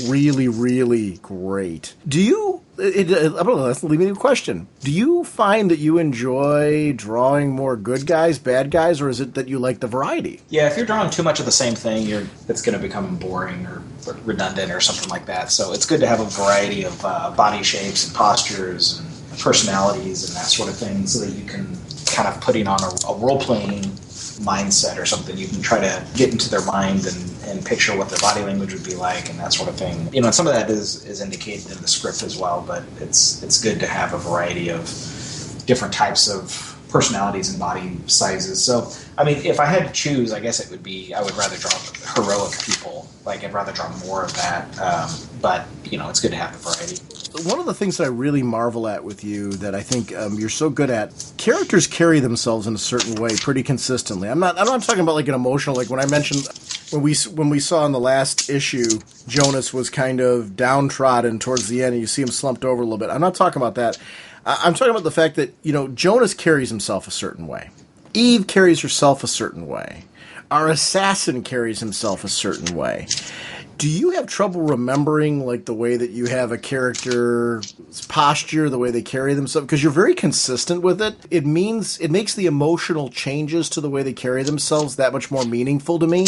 really, really great. I don't know, that's leaving me a question. Do you find that you enjoy drawing more good guys, bad guys, or is it that you like the variety? Yeah, if you're drawing too much of the same thing, it's going to become boring or redundant or something like that. So it's good to have a variety of body shapes and postures and personalities and that sort of thing, so that you can kind of putting on a role-playing mindset or something. You can try to get into their mind and picture what their body language would be like and that sort of thing. You know, and some of that is indicated in the script as well, but it's good to have a variety of different types of personalities and body sizes. So, I mean, if I had to choose, I guess it would be, I would rather draw heroic people. Like, I'd rather draw more of that. But, you know, it's good to have the variety. One of the things that I really marvel at with you that I think you're so good at, characters carry themselves in a certain way pretty consistently. I'm not talking about like an emotional, like when I mentioned when we saw in the last issue, Jonas was kind of downtrodden towards the end and you see him slumped over a little bit. I'm not talking about that. I'm talking about the fact that, you know, Jonas carries himself a certain way. Eve carries herself a certain way. Our assassin carries himself a certain way. Do you have trouble remembering, like, the way that you have a character's posture, the way they carry themselves? Because you're very consistent with it. It makes the emotional changes to the way they carry themselves that much more meaningful to me.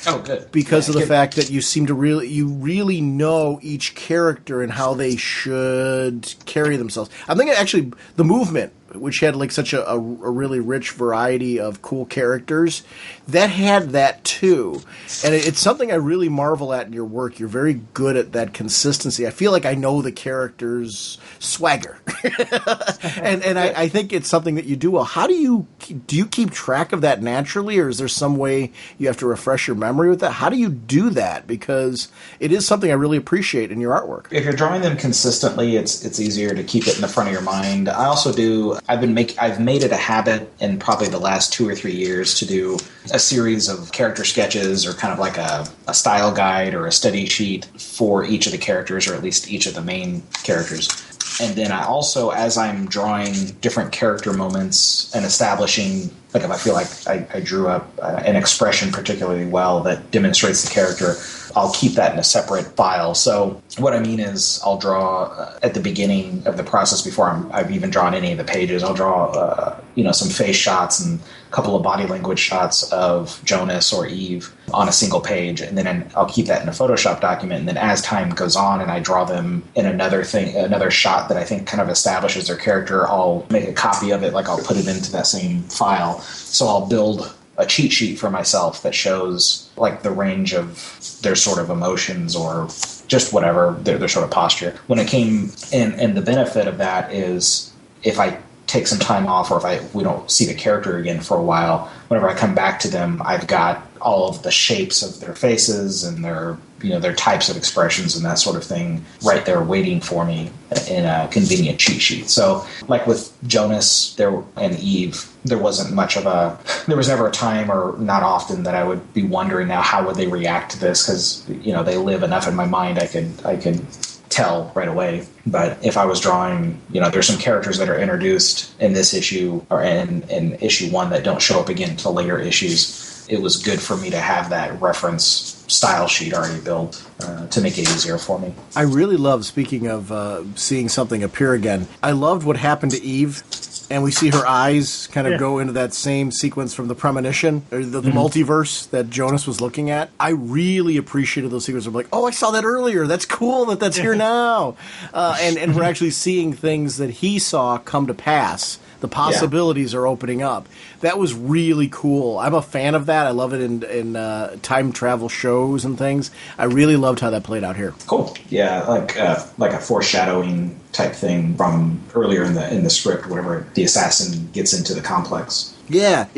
Oh, good. Because of the fact that you seem to really know each character and how they should carry themselves. I'm thinking actually the movement, which had like such a really rich variety of cool characters, that had that too. And it's something I really marvel at in your work. You're very good at that consistency. I feel like I know the character's swagger. and I think it's something that you do well. How do you keep track of that naturally, or is there some way you have to refresh your memory with that? How do you do that? Because it is something I really appreciate in your artwork. If you're drawing them consistently, it's easier to keep it in the front of your mind. I also do. I've made it a habit in probably the last 2 or 3 years to do a series of character sketches or kind of like a style guide or a study sheet for each of the characters, or at least each of the main characters. And then I also, as I'm drawing different character moments and establishing, like if I feel like I drew up an expression particularly well that demonstrates the character, I'll keep that in a separate file. So what I mean is I'll draw at the beginning of the process before I've even drawn any of the pages. I'll draw some face shots and a couple of body language shots of Jonas or Eve on a single page, and then I'll keep that in a Photoshop document. And then as time goes on and I draw them in another shot that I think kind of establishes their character, I'll make a copy of it, like I'll put it into that same file. So I'll build a cheat sheet for myself that shows like the range of their sort of emotions or just whatever their sort of posture. When it came and the benefit of that is if I take some time off, or if we don't see the character again for a while, whenever I come back to them, I've got all of the shapes of their faces and their types of expressions and that sort of thing right there waiting for me in a convenient cheat sheet. So like with Jonas and Eve, there was never a time, or not often, that I would be wondering now how would they react to this, because they live enough in my mind I could tell right away. But if I was drawing, there's some characters that are introduced in this issue or in issue 1 that don't show up again until later issues. It was good for me to have that reference style sheet already built to make it easier for me. I really love, speaking of seeing something appear again, I loved what happened to Eve. And we see her eyes kind of go into that same sequence from the premonition, or the multiverse that Jonas was looking at. I really appreciated those sequences. I'm like, oh, I saw that earlier. That's cool that's here now. And we're actually seeing things that he saw come to pass. The possibilities are opening up. That was really cool. I'm a fan of that. I love it in time travel shows and things. I really loved how that played out here. Cool. Yeah, like a foreshadowing type thing from earlier in the script, whenever the assassin gets into the complex. Yeah,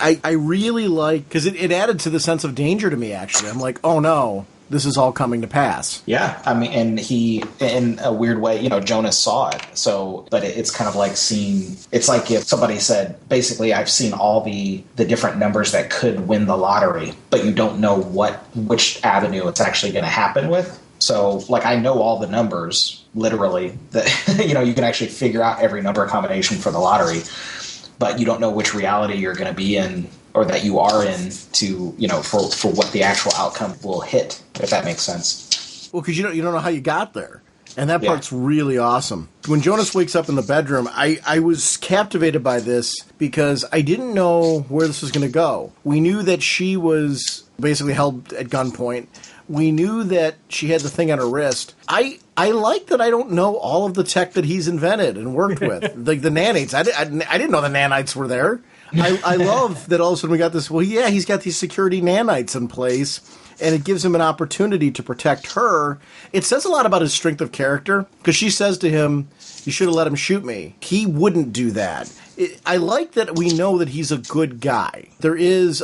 I really like, because it added to the sense of danger to me, actually. I'm like, oh no, this is all coming to pass. Yeah, I mean, and he, in a weird way, Jonas saw it. So, but it's kind of like it's like if somebody said, basically, I've seen all the different numbers that could win the lottery, but you don't know which avenue it's actually going to happen with. So, like, I know all the numbers, literally, that, you can actually figure out every number combination for the lottery, but you don't know which reality you're going to be in, or that you are in, to for what the actual outcome will hit, if that makes sense. Well, because you don't know how you got there, and that part's really awesome. When Jonas wakes up in the bedroom, I was captivated by this because I didn't know where this was going to go. We knew that she was basically held at gunpoint. We knew that she had the thing on her wrist. I like that I don't know all of the tech that he's invented and worked with, like the nanites. I didn't know the nanites were there. I love that all of a sudden we got this, well, yeah, he's got these security nanites in place, and it gives him an opportunity to protect her. It says a lot about his strength of character, because she says to him, you should have let him shoot me. He wouldn't do that. I like that we know that he's a good guy. There is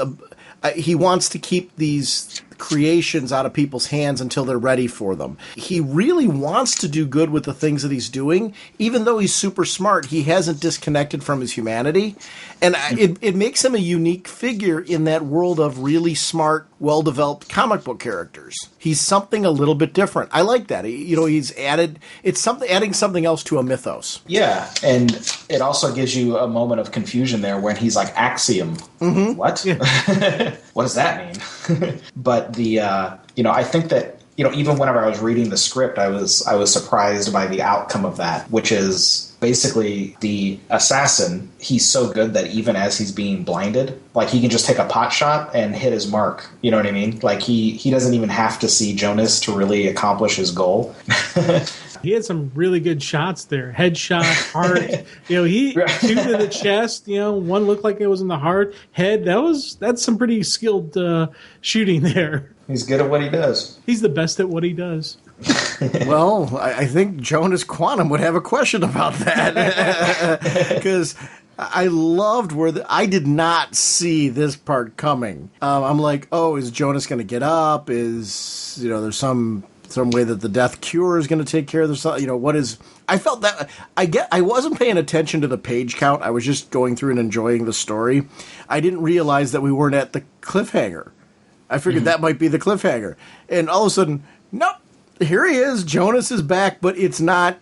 he wants to keep these creations out of people's hands until they're ready for them. He really wants to do good with the things that he's doing. Even though he's super smart, he hasn't disconnected from his humanity. And it makes him a unique figure in that world of really smart, well-developed comic book characters. He's something a little bit different. I like that. He's adding something else to a mythos. Yeah, and it also gives you a moment of confusion there when he's like, Axiom. Mm-hmm. What? Yeah. What does that mean? But I think that even whenever I was reading the script, I was surprised by the outcome of that, which is basically the assassin. He's so good that even as he's being blinded, like he can just take a pot shot and hit his mark. You know what I mean? Like he doesn't even have to see Jonas to really accomplish his goal. He had some really good shots there. Headshot, heart. He two to the chest. One looked like it was in the heart. Head. That's some pretty skilled shooting there. He's good at what he does. He's the best at what he does. Well, I think Jonas Quantum would have a question about that because I loved I did not see this part coming. I'm like, oh, is Jonas going to get up? Is there's some way that the death cure is going to take care of this? What is? I felt that I wasn't paying attention to the page count. I was just going through and enjoying the story. I didn't realize that we weren't at the cliffhanger. I figured that might be the cliffhanger, and all of a sudden, nope. Here he is. Jonas is back, but it's not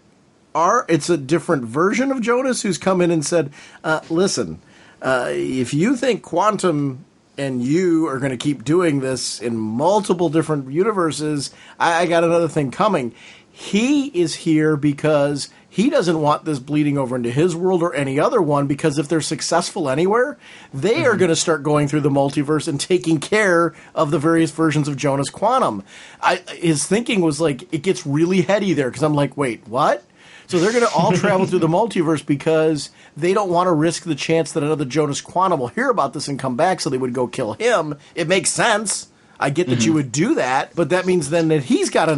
it's a different version of Jonas who's come in and said, listen, if you think Quantum and you are going to keep doing this in multiple different universes, I got another thing coming. He is here because he doesn't want this bleeding over into his world or any other one, because if they're successful anywhere, they are going to start going through the multiverse and taking care of the various versions of Jonas Quantum. His thinking was like, it gets really heady there, because I'm like, wait, what? So they're going to all travel through the multiverse because they don't want to risk the chance that another Jonas Quantum will hear about this and come back, so they would go kill him. It makes sense. I get that you would do that, but that means then that he's got to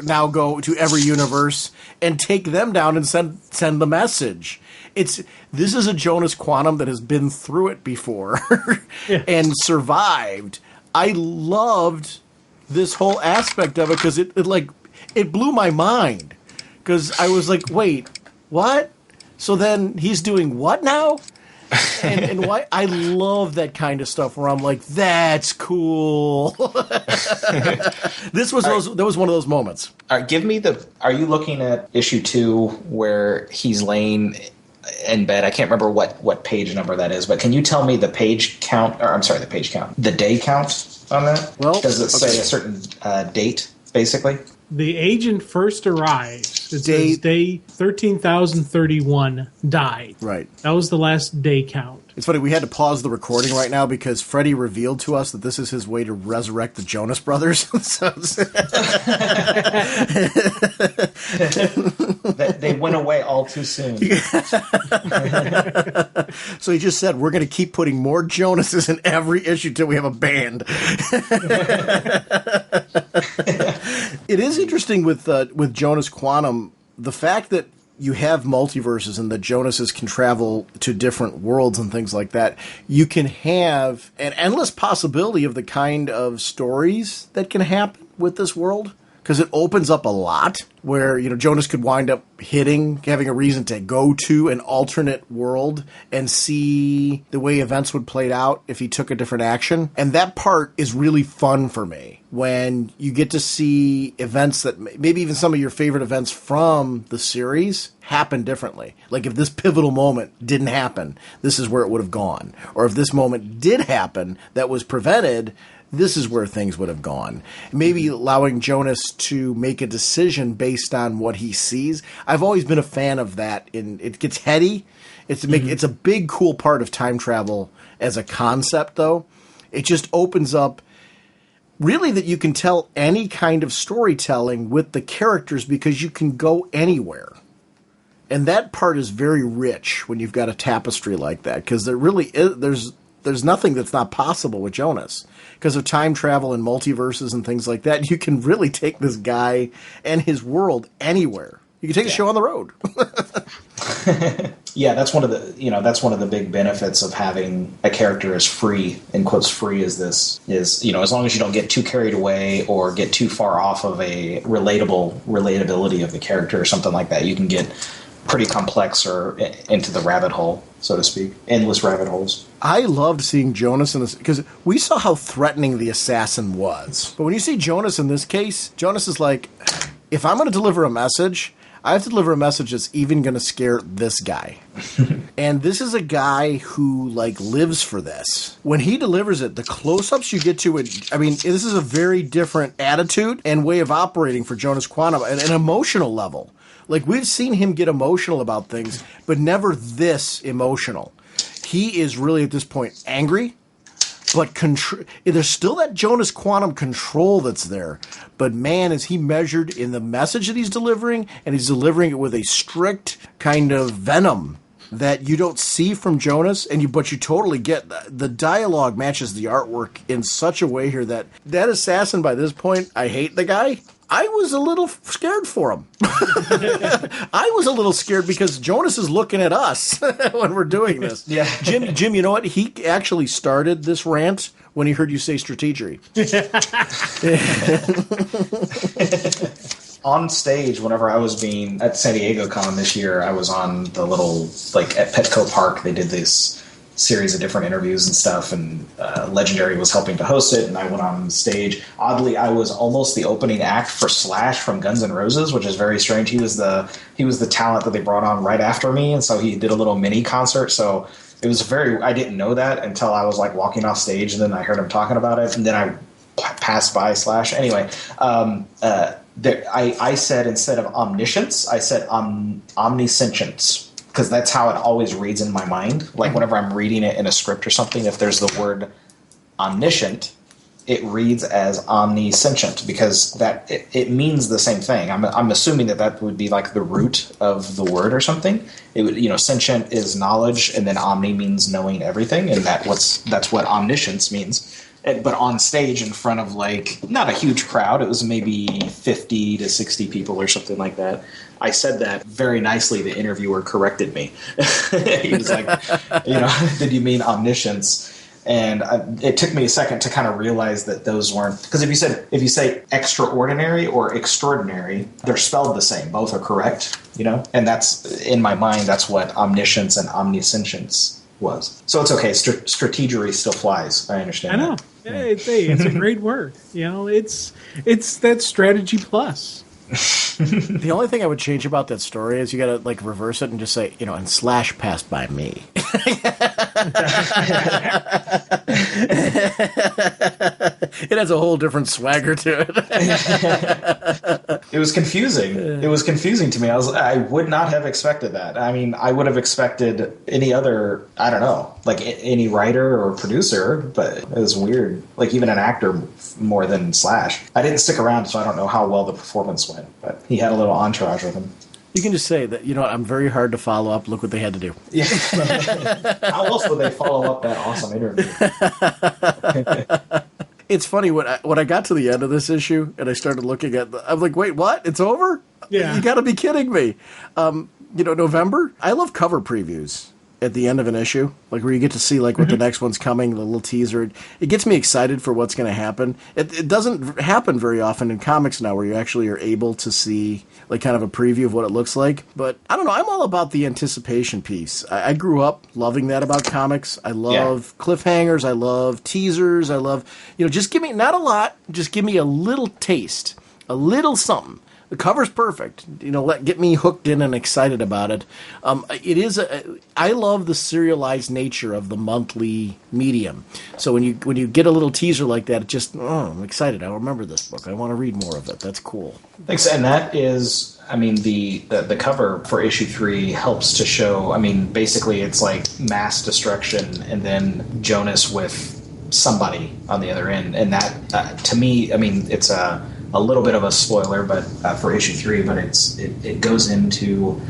now go to every universe and take them down and send the message. This is a Jonas Quantum that has been through it before and survived. I loved this whole aspect of it because it blew my mind, because I was like, wait, what? So then he's doing what now? and why I love that kind of stuff where I'm like, that's cool. That was one of those moments. Are you looking at issue 2 where he's laying in bed? I can't remember what page number that is, but can you tell me the page count, or I'm sorry, the page count, the day count on that? Well, does it say a certain date, basically? The agent first arrives. It says day 13,031 died. Right. That was the last day count. It's funny, we had to pause the recording right now because Freddie revealed to us that this is his way to resurrect the Jonas Brothers. They went away all too soon. So he just said, we're going to keep putting more Jonases in every issue till we have a band. It is interesting with Jonas Quantum, the fact that you have multiverses and the Jonases can travel to different worlds and things like that. You can have an endless possibility of the kind of stories that can happen with this world, because it opens up a lot where, Jonas could wind up having a reason to go to an alternate world and see the way events would play out if he took a different action. And that part is really fun for me, when you get to see events that maybe even some of your favorite events from the series happen differently. Like if this pivotal moment didn't happen, this is where it would have gone. Or if this moment did happen that was prevented, this is where things would have gone. Maybe allowing Jonas to make a decision based on what he sees. I've always been a fan of that. It gets heady. It's a big, cool part of time travel as a concept, though. It just opens up, really, that you can tell any kind of storytelling with the characters because you can go anywhere. And that part is very rich when you've got a tapestry like that, because there really is, there's nothing that's not possible with Jonas. Because of time travel and multiverses and things like that, you can really take this guy and his world anywhere. You can take a show on the road. Yeah, that's one of the big benefits of having a character as free, in quotes, free as this is, as long as you don't get too carried away or get too far off of a relatability of the character or something like that, you can get pretty complex or into the rabbit hole, so to speak, endless rabbit holes. I loved seeing Jonas in this, because we saw how threatening the assassin was. But when you see Jonas in this case, Jonas is like, if I'm going to deliver a message, I have to deliver a message that's even going to scare this guy. And this is a guy who, like, lives for this. When he delivers it, the close-ups you get to it, I mean, this is a very different attitude and way of operating for Jonas Quantum at an emotional level. Like, we've seen him get emotional about things, but never this emotional. He is really, at this point, angry, but there's still that Jonas Quantum control that's there. But, man, is he measured in the message that he's delivering, and he's delivering it with a strict kind of venom that you don't see from Jonas, but you totally get. The dialogue matches the artwork in such a way here that assassin, by this point, I hate the guy. I was a little scared for him. I was a little scared because Jonas is looking at us when we're doing this. Yeah. Jim, you know what? He actually started this rant when he heard you say strategery. On stage, whenever I was being at San Diego Con this year, I was on the little, like, at Petco Park, they did this series of different interviews and stuff, and Legendary was helping to host it, and I went on stage. Oddly, I was almost the opening act for Slash from Guns N' Roses, which is very strange. He was the talent that they brought on right after me, and so he did a little mini concert. So it was I didn't know that until I was, like, walking off stage, and then I heard him talking about it, and then I passed by Slash. Anyway, I said, instead of omniscience, I said omniscience, because that's how it always reads in my mind. Like, whenever I'm reading it in a script or something, if there's the word omniscient, it reads as omniscient, because it means the same thing. I'm assuming that would be like the root of the word or something. It would, sentient is knowledge, and then omni means knowing everything, and that's what omniscience means. But on stage in front of, like, not a huge crowd, it was maybe 50 to 60 people or something like that. I said that very nicely. The interviewer corrected me. He was like, did you mean omniscience? And it took me a second to kind of realize that those weren't, because if you say extraordinary or extraordinary, they're spelled the same. Both are correct, and that's, in my mind, that's what omniscience and omniscience was. So it's okay. Strategery still flies. I understand. I know. It's a great word. It's that strategy plus. The only thing I would change about that story is you got to, like, reverse it and just say, and Slash passed by me. It has a whole different swagger to it. It was confusing. It was confusing to me. I would not have expected that. I mean, I would have expected any other, I don't know, like any writer or producer, but it was weird. Like, even an actor more than Slash. I didn't stick around, so I don't know how well the performance went, but he had a little entourage with him. You can just say that, I'm very hard to follow up. Look what they had to do. Yeah. How else would they follow up that awesome interview? It's funny, when I got to the end of this issue and I started looking at I'm like, wait, what? It's over? Yeah. You got to be kidding me. November, I love cover previews at the end of an issue, like where you get to see, like, what the next one's coming, the little teaser. It gets me excited for what's going to happen. It doesn't happen very often in comics now, where you actually are able to see, like, kind of a preview of what it looks like. But I don't know. I'm all about the anticipation piece. I grew up loving that about comics. I love cliffhangers. I love teasers. I love, just give me, not a lot, just give me a little taste, a little something. The cover's perfect. Get me hooked in and excited about it. It is I love the serialized nature of the monthly medium. So when you get a little teaser like that, it just, I'm excited. I remember this book. I want to read more of it. That's cool. Thanks. And that is, I mean, the cover for issue 3 helps to show, I mean, basically it's like mass destruction and then Jonas with somebody on the other end. And that, to me, I mean, it's a little bit of a spoiler, but for issue 3, but it goes into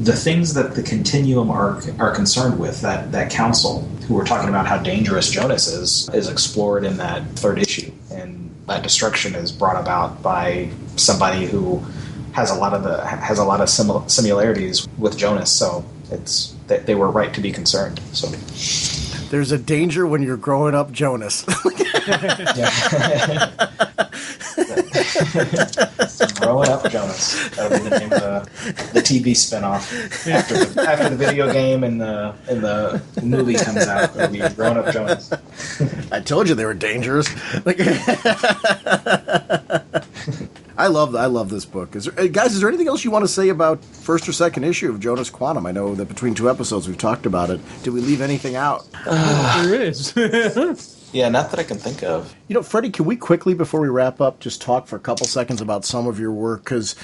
the things that the Continuum are concerned with. That council, who were talking about how dangerous Jonas is explored in that 3rd issue, and that destruction is brought about by somebody who has a lot of similarities with Jonas. So it's they were right to be concerned. So there's a danger when you're growing up Jonas. Growing Up Jonas. That'll be the name of the TV spinoff after the video game and the movie comes out. It'll be Growing Up Jonas. I told you they were dangerous. I love this book. Guys, is there anything else you want to say about first or second issue of Jonas Quantum? I know that between 2 episodes we've talked about it. Did we leave anything out? There is. Yeah, not that I can think of. Freddie, can we quickly, before we wrap up, just talk for a couple seconds about some of your work? Because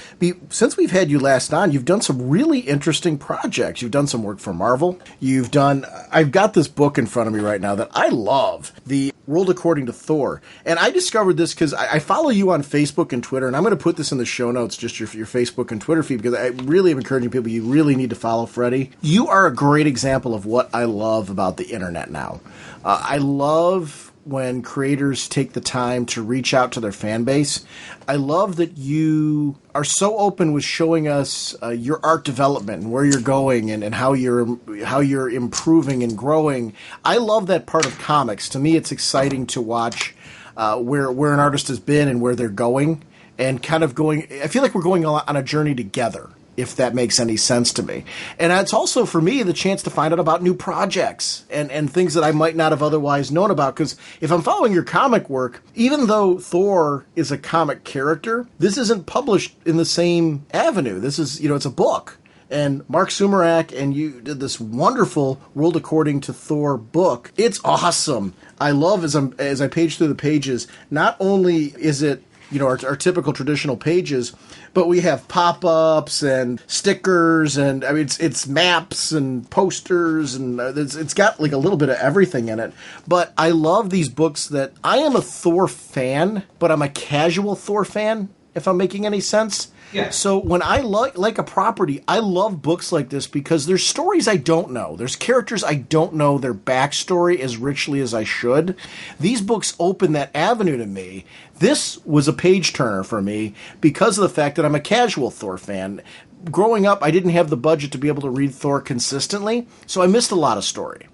since we've had you last on, you've done some really interesting projects. You've done some work for Marvel. I've got this book in front of me right now that I love, The World According to Thor. And I discovered this because I follow you on Facebook and Twitter, and I'm going to put this in the show notes, just your Facebook and Twitter feed, because I really am encouraging people, you really need to follow Freddie. You are a great example of what I love about the internet now. I love when creators take the time to reach out to their fan base. I love that you are so open with showing us your art development and where you're going and how you're improving and growing. I love that part of comics. To me, it's exciting to watch where an artist has been and where they're going, and kind of going. I feel like we're going on a journey together, if that makes any sense to me. And it's also, for me, the chance to find out about new projects and things that I might not have otherwise known about. Because if I'm following your comic work, even though Thor is a comic character, this isn't published in the same avenue. This is, it's a book. And Mark Sumerak and you did this wonderful World According to Thor book. It's awesome. I love, as I page through the pages, not only is it our typical traditional pages, but we have pop-ups and stickers, and I mean it's maps and posters, and it's got like a little bit of everything in it. But I love these books that I am a Thor fan, but I'm a casual Thor fan, if I'm making any sense. Yeah. So when I like a property, I love books like this because there's stories I don't know. There's characters I don't know their backstory as richly as I should. These books open that avenue to me. This was a page turner for me because of the fact that I'm a casual Thor fan. Growing up, I didn't have the budget to be able to read Thor consistently, so I missed a lot of story.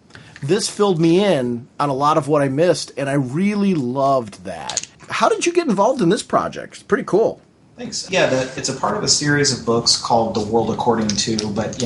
This filled me in on a lot of what I missed, and I really loved that. How did you get involved in this project? It's pretty cool. Thanks. Yeah, it's a part of a series of books called The World According to, but,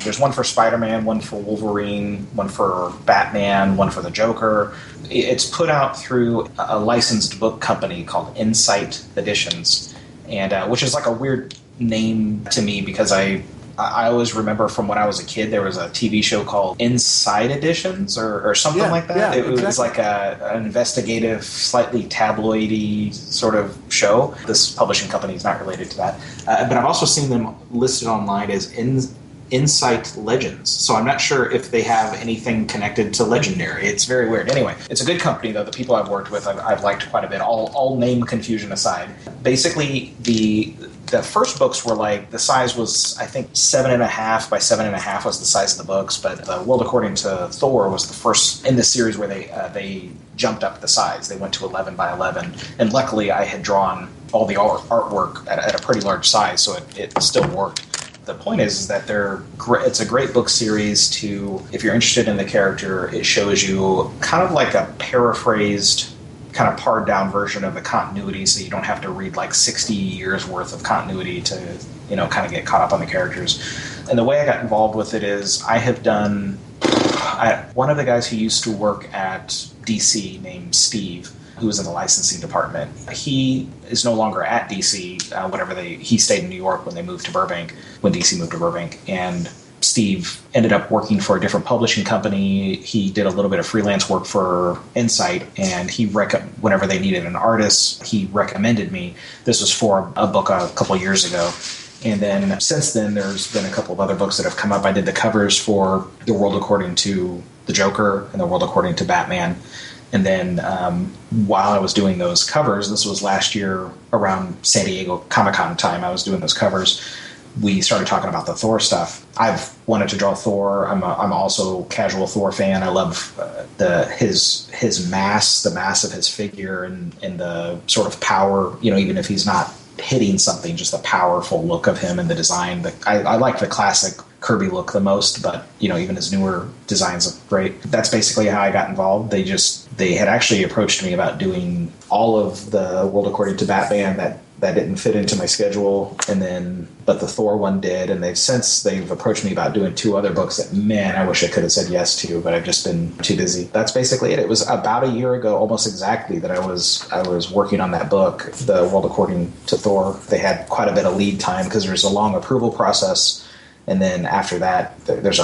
there's one for Spider-Man, one for Wolverine, one for Batman, one for the Joker. It's put out through a licensed book company called Insight Editions, and which is like a weird name to me because I always remember from when I was a kid, there was a TV show called Inside Editions or something like that. Yeah, it exactly. was like an investigative, slightly tabloidy sort of show. This publishing company is not related to that. But I've also seen them listed online as Insight Legends. So I'm not sure if they have anything connected to Legendary. It's very weird. Anyway, it's a good company, though. The people I've worked with, I've liked quite a bit, all name confusion aside. Basically, the first books were like, the size was, I think, 7.5 by 7.5 was the size of the books, but The World According to Thor was the first in the series where they jumped up the size. They went to 11 by 11, and luckily I had drawn all the artwork at a pretty large size, so it still worked. The point is that it's a great book series to, if you're interested in the character, it shows you kind of like a paraphrased, kind of pared down version of the continuity, so you don't have to read like 60 years worth of continuity to, kind of get caught up on the characters. And the way I got involved with it is one of the guys who used to work at DC named Steve, who was in the licensing department. He is no longer at DC. He stayed in New York when DC moved to Burbank, and Steve ended up working for a different publishing company. He did a little bit of freelance work for Insight, and whenever they needed an artist, he recommended me. This was for a book a couple years ago. And then since then, there's been a couple of other books that have come up. I did the covers for The World According to the Joker and The World According to Batman. And then while I was doing those covers, this was last year around San Diego Comic-Con time, I was doing those covers, we started talking about the Thor stuff. I've wanted to draw Thor. I'm also a casual Thor fan. I love his mass, the mass of his figure, and the sort of power, even if he's not hitting something, just the powerful look of him and the design. I like the classic Kirby look the most, but even his newer designs look great. That's basically how I got involved. They had actually approached me about doing all of the World According to Batman, that didn't fit into my schedule, but the Thor one did, and they've approached me about doing 2 other books that, man, I wish I could have said yes to, but I've just been too busy. That's basically it. It was about a year ago, almost exactly, that I was working on that book, The World According to Thor. They had quite a bit of lead time because there's a long approval process. And then after that, there's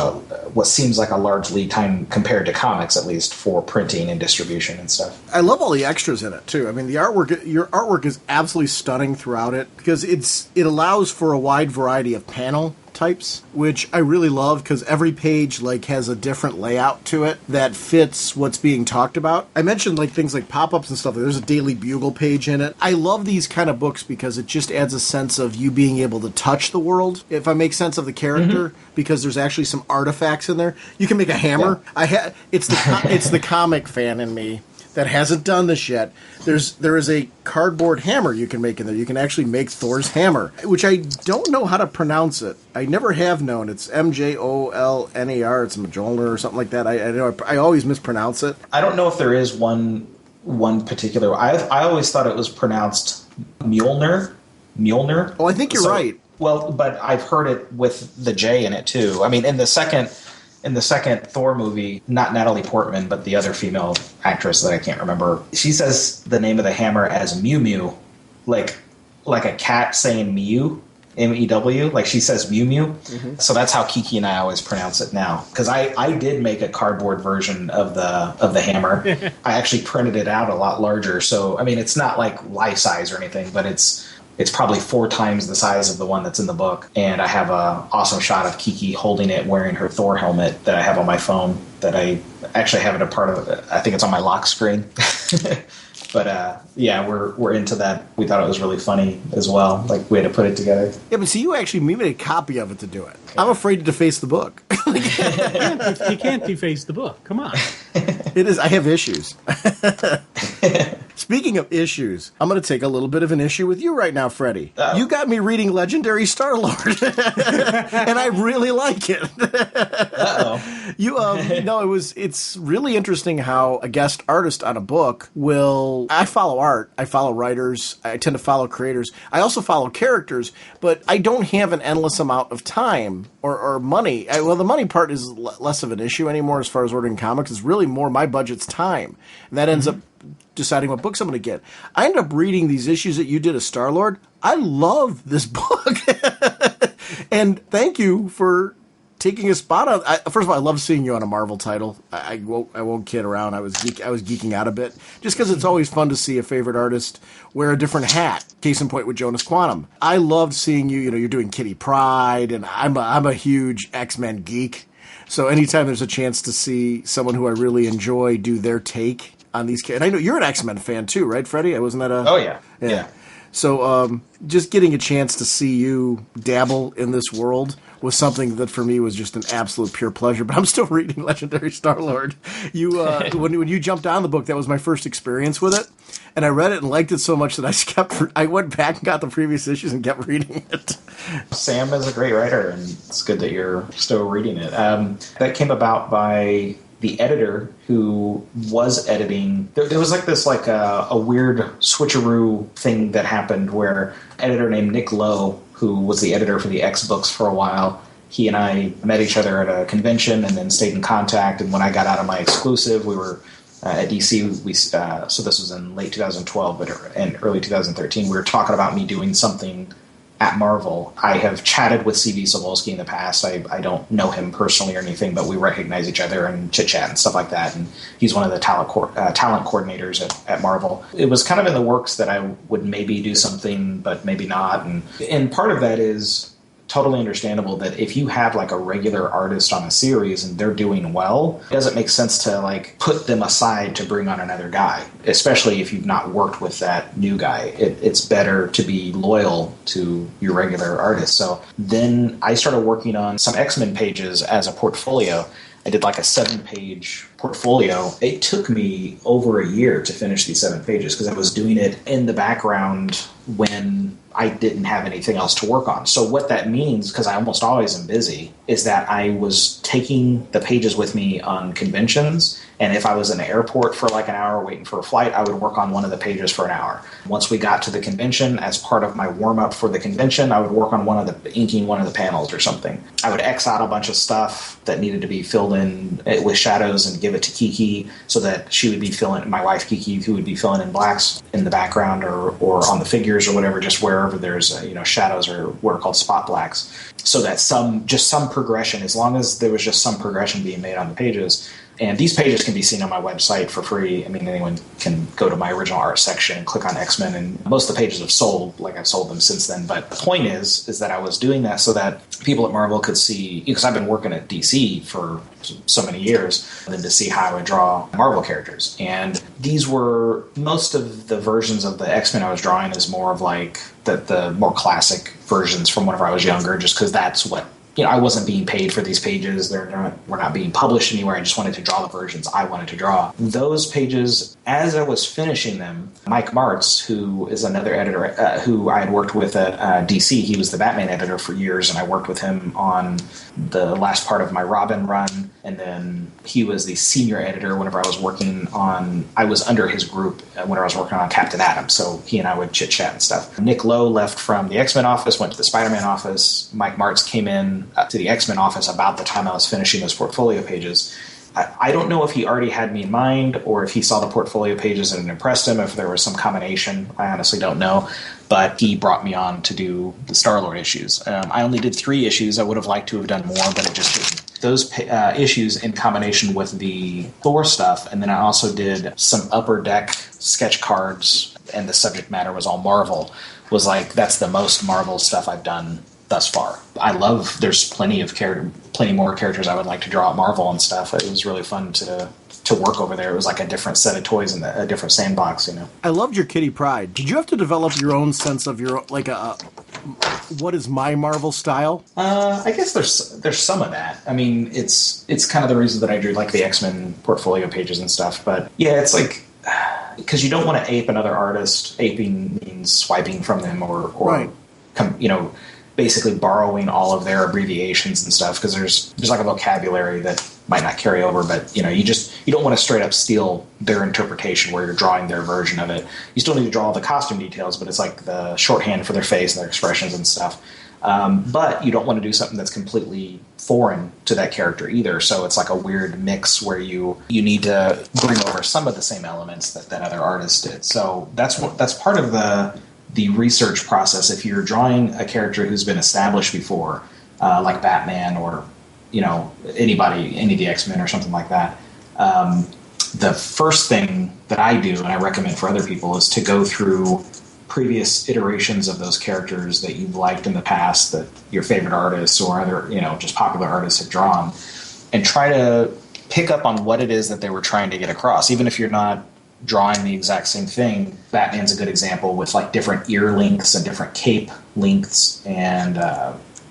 what seems like a large lead time compared to comics, at least, for printing and distribution and stuff. I love all the extras in it too. I mean, your artwork is absolutely stunning throughout it because it allows for a wide variety of panel types, which I really love because every page has a different layout to it that fits what's being talked about. I mentioned things like pop-ups and stuff. There's a Daily Bugle page in it. I love these kind of books because it just adds a sense of you being able to touch the world, if I make sense of the character, because there's actually some artifacts in there. You can make a hammer. Yeah. It's the comic fan in me that hasn't done this yet. There is a cardboard hammer you can make in there. You can actually make Thor's hammer, which I don't know how to pronounce it. I never have known. It's Mjolnar. It's Mjolnir or something like that. I always mispronounce it. I don't know if there is one particular. I always thought it was pronounced Mjolnir. Mjolnir. Oh, I think you're right. Well, but I've heard it with the J in it too. I mean, in the second Thor movie, not Natalie Portman, but the other female actress that I can't remember, she says the name of the hammer as Mew Mew, like a cat saying Mew, M-E-W, like she says Mew Mew. Mm-hmm. So that's how Kiki and I always pronounce it now. Because I did make a cardboard version of the hammer. I actually printed it out a lot larger. So, I mean, it's not like life size or anything, but it's probably 4 times the size of the one that's in the book. And I have a awesome shot of Kiki holding it, wearing her Thor helmet that I have on my phone that I actually have it a part of. I think it's on my lock screen. But yeah, we're into that. We thought it was really funny as well. Like, we had to put it together. Yeah, but see, you actually made a copy of it to do it. I'm afraid to deface the book. You can't deface the book. Come on. It is. I have issues. Speaking of issues, I'm going to take a little bit of an issue with you right now, Freddie. Uh-oh. You got me reading Legendary Star-Lord, and I really like it. Uh-oh. It's really interesting how a guest artist on a book will... I follow art. I follow writers. I tend to follow creators. I also follow characters, but I don't have an endless amount of time or money. The money part is less of an issue anymore as far as ordering comics. It's really more my budget's time. And that ends up deciding what books I'm going to get. I ended up reading these issues that you did of Star-Lord. I love this book. And thank you for taking a spot on... First of all, I love seeing you on a Marvel title. I won't kid around. I was geeking out a bit. Just because it's always fun to see a favorite artist wear a different hat. Case in point with Jonas Quantum. I loved seeing you. You're doing Kitty Pryde, and I'm a huge X-Men geek. So anytime there's a chance to see someone who I really enjoy do their take on these characters. And I know you're an X-Men fan too, right, Freddie? Wasn't that a... Oh, yeah. Yeah. So just getting a chance to see you dabble in this world was something that for me was just an absolute pure pleasure. But I'm still reading Legendary Star-Lord. You when you jumped on the book, that was my first experience with it. And I read it and liked it so much that I went back and got the previous issues and kept reading it. Sam is a great writer, and it's good that you're still reading it. That came about by the editor who was editing. There was a weird switcheroo thing that happened where an editor named Nick Lowe, who was the editor for the X books for a while, he and I met each other at a convention and then stayed in contact. And when I got out of my exclusive, we were at DC. So this was in late 2012, but in early 2013, we were talking about me doing something at Marvel. I have chatted with C.V. Cebulski in the past. I don't know him personally or anything, but we recognize each other and chit-chat and stuff like that. And he's one of the talent coordinators at Marvel. It was kind of in the works that I would maybe do something, but maybe not. And part of that is totally understandable that if you have like a regular artist on a series and they're doing well, it doesn't make sense to like put them aside to bring on another guy, especially if you've not worked with that new guy. It's better to be loyal to your regular artist. So then I started working on some X-Men pages as a portfolio. I did like a 7-page portfolio. It took me over a year to finish these 7 pages because I was doing it in the background when I didn't have anything else to work on. So what that means, because I almost always am busy, is that I was taking the pages with me on conventions And if I was in an airport for like an hour waiting for a flight, I would work on one of the pages for an hour. Once we got to the convention, as part of my warm-up for the convention, I would work on inking one of the panels or something. I would X out a bunch of stuff that needed to be filled in with shadows and give it to Kiki so that she would be my wife Kiki, who would be filling in blacks in the background or on the figures or whatever, just wherever there's shadows or what are called spot blacks, so that some progression, as long as there was just some progression being made on the pages. And these pages can be seen on my website for free. I mean, anyone can go to my original art section, click on X-Men, and most of the pages have sold. Like, I've sold them since then. But the point is that I was doing that so that people at Marvel could see, because I've been working at DC for so many years, and then to see how I would draw Marvel characters. And these were, most of the versions of the X-Men I was drawing is more of like the more classic versions from whenever I was younger, just because that's what, I wasn't being paid for these pages. We're not being published anywhere. I just wanted to draw the versions I wanted to draw. Those pages, as I was finishing them, Mike Martz, who is another editor who I had worked with at DC, he was the Batman editor for years, and I worked with him on the last part of my Robin run. And then he was the senior editor whenever I was under his group whenever I was working on Captain Atom. So he and I would chit-chat and stuff. Nick Lowe left from the X-Men office, went to the Spider-Man office. Mike Martz came in to the X-Men office about the time I was finishing those portfolio pages. I don't know if he already had me in mind or if he saw the portfolio pages and it impressed him, if there was some combination. I honestly don't know. But he brought me on to do the Star-Lord issues. I only did 3 issues. I would have liked to have done more, but it just didn't. Those issues in combination with the Thor stuff, and then I also did some Upper Deck sketch cards, and the subject matter was all Marvel, was like, that's the most Marvel stuff I've done thus far. There's plenty more characters I would like to draw at Marvel and stuff. It was really fun to work over there. It was like a different set of toys in a different sandbox, I loved your Kitty Pryde. Did you have to develop your own sense of what is my Marvel style? I guess there's some of that. I mean, it's kind of the reason that I drew like the X-Men portfolio pages and stuff. But yeah, it's like, because you don't want to ape another artist. Aping means swiping from them or right. Basically borrowing all of their abbreviations and stuff, because there's like a vocabulary that might not carry over, but you don't want to straight up steal their interpretation where you're drawing their version of it. You still need to draw all the costume details, but it's like the shorthand for their face and their expressions and stuff. But you don't want to do something that's completely foreign to that character either. So it's like a weird mix where you need to bring over some of the same elements that other artists did. So that's part of the research process. If you're drawing a character who's been established before, like Batman or anybody, any of the X-Men or something like that, the first thing that I do and I recommend for other people is to go through previous iterations of those characters that you've liked in the past, that your favorite artists or other just popular artists have drawn, and try to pick up on what it is that they were trying to get across, even if you're not drawing the exact same thing. Batman's a good example, with like different ear lengths and different cape lengths and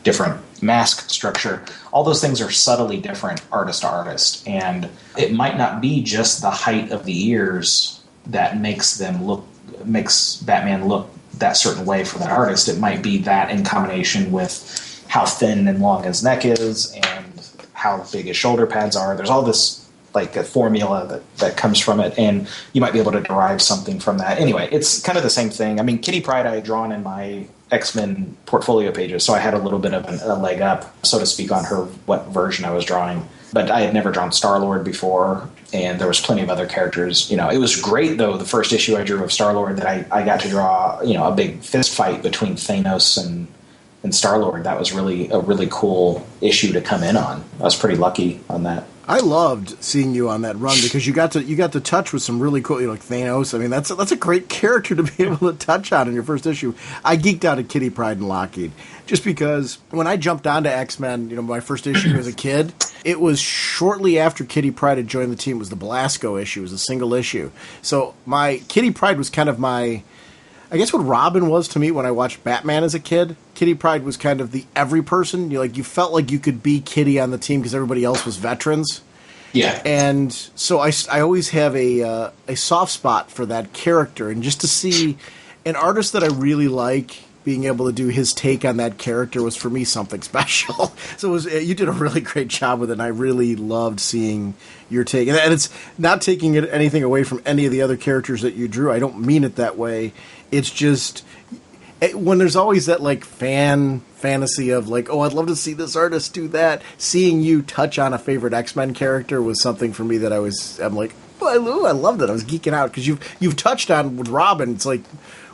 different mask structure. All those things are subtly different artist to artist, and it might not be just the height of the ears that makes Batman look that certain way for that artist. It might be that in combination with how thin and long his neck is and how big his shoulder pads are. There's all this like a formula that comes from it, and you might be able to derive something from that. Anyway, it's kind of the same thing. I mean, Kitty Pryde I had drawn in my X-Men portfolio pages, so I had a little bit of a leg up, so to speak, on what version I was drawing. But I had never drawn Star-Lord before, and there was plenty of other characters. It was great, though, the first issue I drew of Star-Lord, that I got to draw, a big fist fight between Thanos and Star-Lord. That was really a really cool issue to come in on. I was pretty lucky on that. I loved seeing you on that run because you got to touch with some really cool, like Thanos. I mean, that's a great character to be able to touch on in your first issue. I geeked out at Kitty Pryde and Lockheed just because when I jumped onto X-Men, my first issue as a kid, it was shortly after Kitty Pryde had joined the team. It was the Belasco issue. It was a single issue. So my Kitty Pryde was kind of I guess what Robin was to me when I watched Batman as a kid. Kitty Pryde was kind of the every person. You felt like you could be Kitty on the team because everybody else was veterans. Yeah. And so I always have a soft spot for that character. And just to see an artist that I really like being able to do his take on that character was for me something special. So you did a really great job with it, and I really loved seeing your take. And it's not taking anything away from any of the other characters that you drew. I don't mean it that way. It's just when there's always that like fantasy of like, oh, I'd love to see this artist do that. Seeing you touch on a favorite X-Men character was something for me that I'm like, oh, I loved it. I was geeking out because you've touched on with Robin. It's like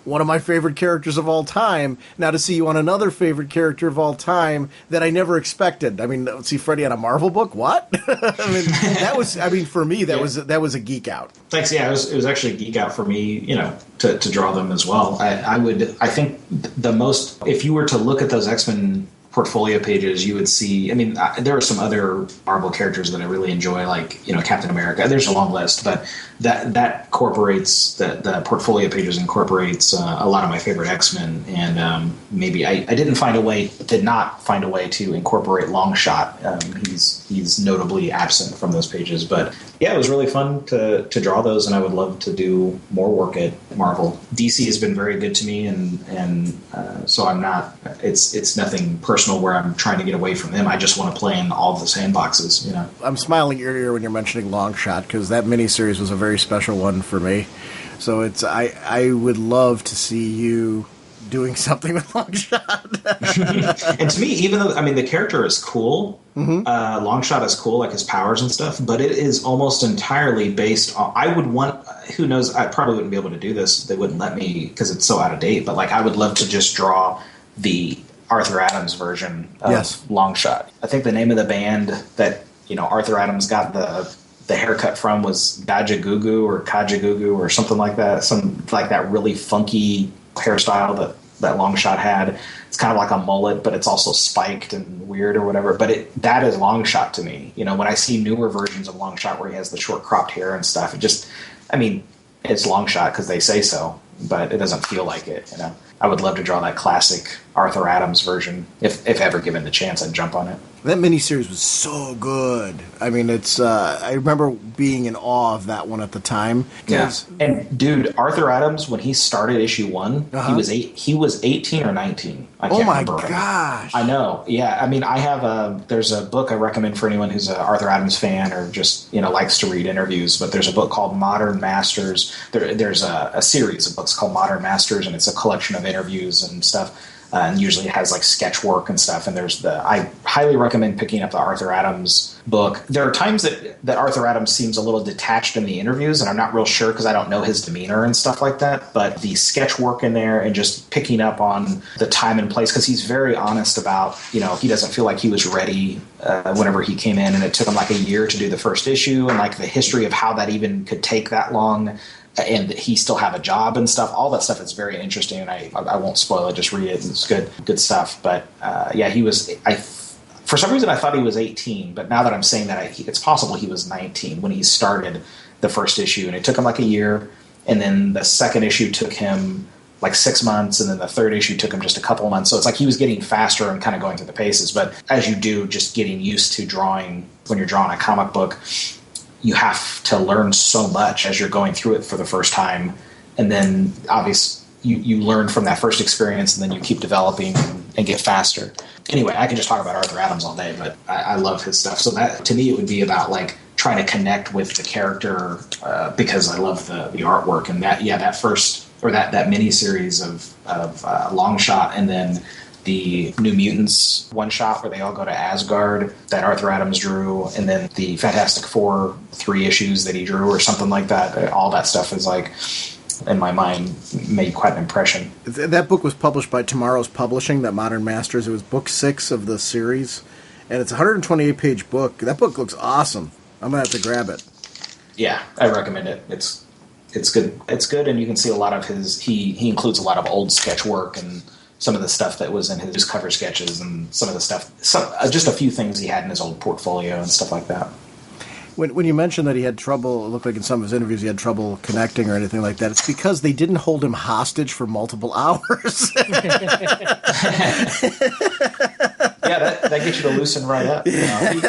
one of my favorite characters of all time. Now to see you on another favorite character of all time that I never expected. I mean, see Freddie on a Marvel book. What? For me, that was a geek out. Thanks. Yeah, it was actually a geek out for me, to draw them as well. I think the most, if you were to look at those X-Men portfolio pages, you would see, there are some other Marvel characters that I really enjoy, like, Captain America. There's a long list, but that incorporates, the portfolio pages incorporates a lot of my favorite X-Men, and maybe I did not find a way to incorporate Longshot. He's notably absent from those pages, but yeah, it was really fun to draw those, and I would love to do more work at Marvel. DC has been very good to me, and so I'm not, it's nothing personal where I'm trying to get away from them. I just want to play in all the sandboxes, I'm smiling ear to ear when you're mentioning Longshot, because that miniseries was a very special one for me. So I would love to see you doing something with Longshot. And to me, even though, the character is cool, Longshot is cool, like his powers and stuff, but it is almost entirely based on, who knows, I probably wouldn't be able to do this. They wouldn't let me because it's so out of date, but like I would love to just draw the Arthur Adams version of Longshot. I think the name of the band that, Arthur Adams got the haircut from was Gajagugu or Kajagugu or something like that. Some like that really funky hairstyle that Longshot had. It's kind of like a mullet, but it's also spiked and weird or whatever. But that is Longshot to me. When I see newer versions of Longshot where he has the short cropped hair and stuff, it's Longshot because they say so, but it doesn't feel like it. I would love to draw that classic Arthur Adams version. If ever given the chance, I'd jump on it. That miniseries was so good. It's I remember being in awe of that one at the time. Yeah. And dude, Arthur Adams, when he started issue 1, he was 18 or 19. I can't remember. Oh my gosh. I know. Yeah. I have there's a book I recommend for anyone who's an Arthur Adams fan or just, likes to read interviews, but there's a book called Modern Masters. There's a series of books called Modern Masters, and it's a collection of interviews and stuff. And usually it has like sketch work and stuff. And I highly recommend picking up the Arthur Adams book. There are times that Arthur Adams seems a little detached in the interviews, and I'm not real sure because I don't know his demeanor and stuff like that. But the sketch work in there and just picking up on the time and place, because he's very honest about, he doesn't feel like he was ready whenever he came in, and it took him like a year to do the first issue, and like the history of how that even could take that long. And he still have a job and stuff. All that stuff is very interesting, and I won't spoil it. Just read it. It's good stuff. But he was. For some reason, I thought he was 18, but now that I'm saying that, it's possible he was 19 when he started the first issue, and it took him like a year. And then the second issue took him like 6 months, and then the third issue took him just a couple of months. So it's like he was getting faster and kind of going through the paces. But as you do, just getting used to drawing when you're drawing a comic book, you have to learn so much as you're going through it for the first time. And then obviously you learn from that first experience, and then you keep developing and get faster. Anyway, I can just talk about Arthur Adams all day, but I love his stuff. So that, to me, it would be about like trying to connect with the character because I love the artwork. And that first, or that mini series of Longshot, and then the New Mutants one-shot where they all go to Asgard that Arthur Adams drew, and then the Fantastic Four 3 issues that he drew or something like that. All that stuff is like, in my mind, made quite an impression. That book was published by Tomorrow's Publishing, that Modern Masters. It was book 6 of the series, and it's a 128-page book. That book looks awesome. I'm going to have to grab it. Yeah, I recommend it. It's good. It's good, and you can see a lot of his... He includes a lot of old sketch work and some of the stuff that was in his cover sketches, and some of the stuff, just a few things he had in his old portfolio and stuff like that. When you mentioned that he had trouble, it looked like in some of his interviews he had trouble connecting or anything like that, it's because they didn't hold him hostage for multiple hours. Yeah, that get you to loosen right up. You know?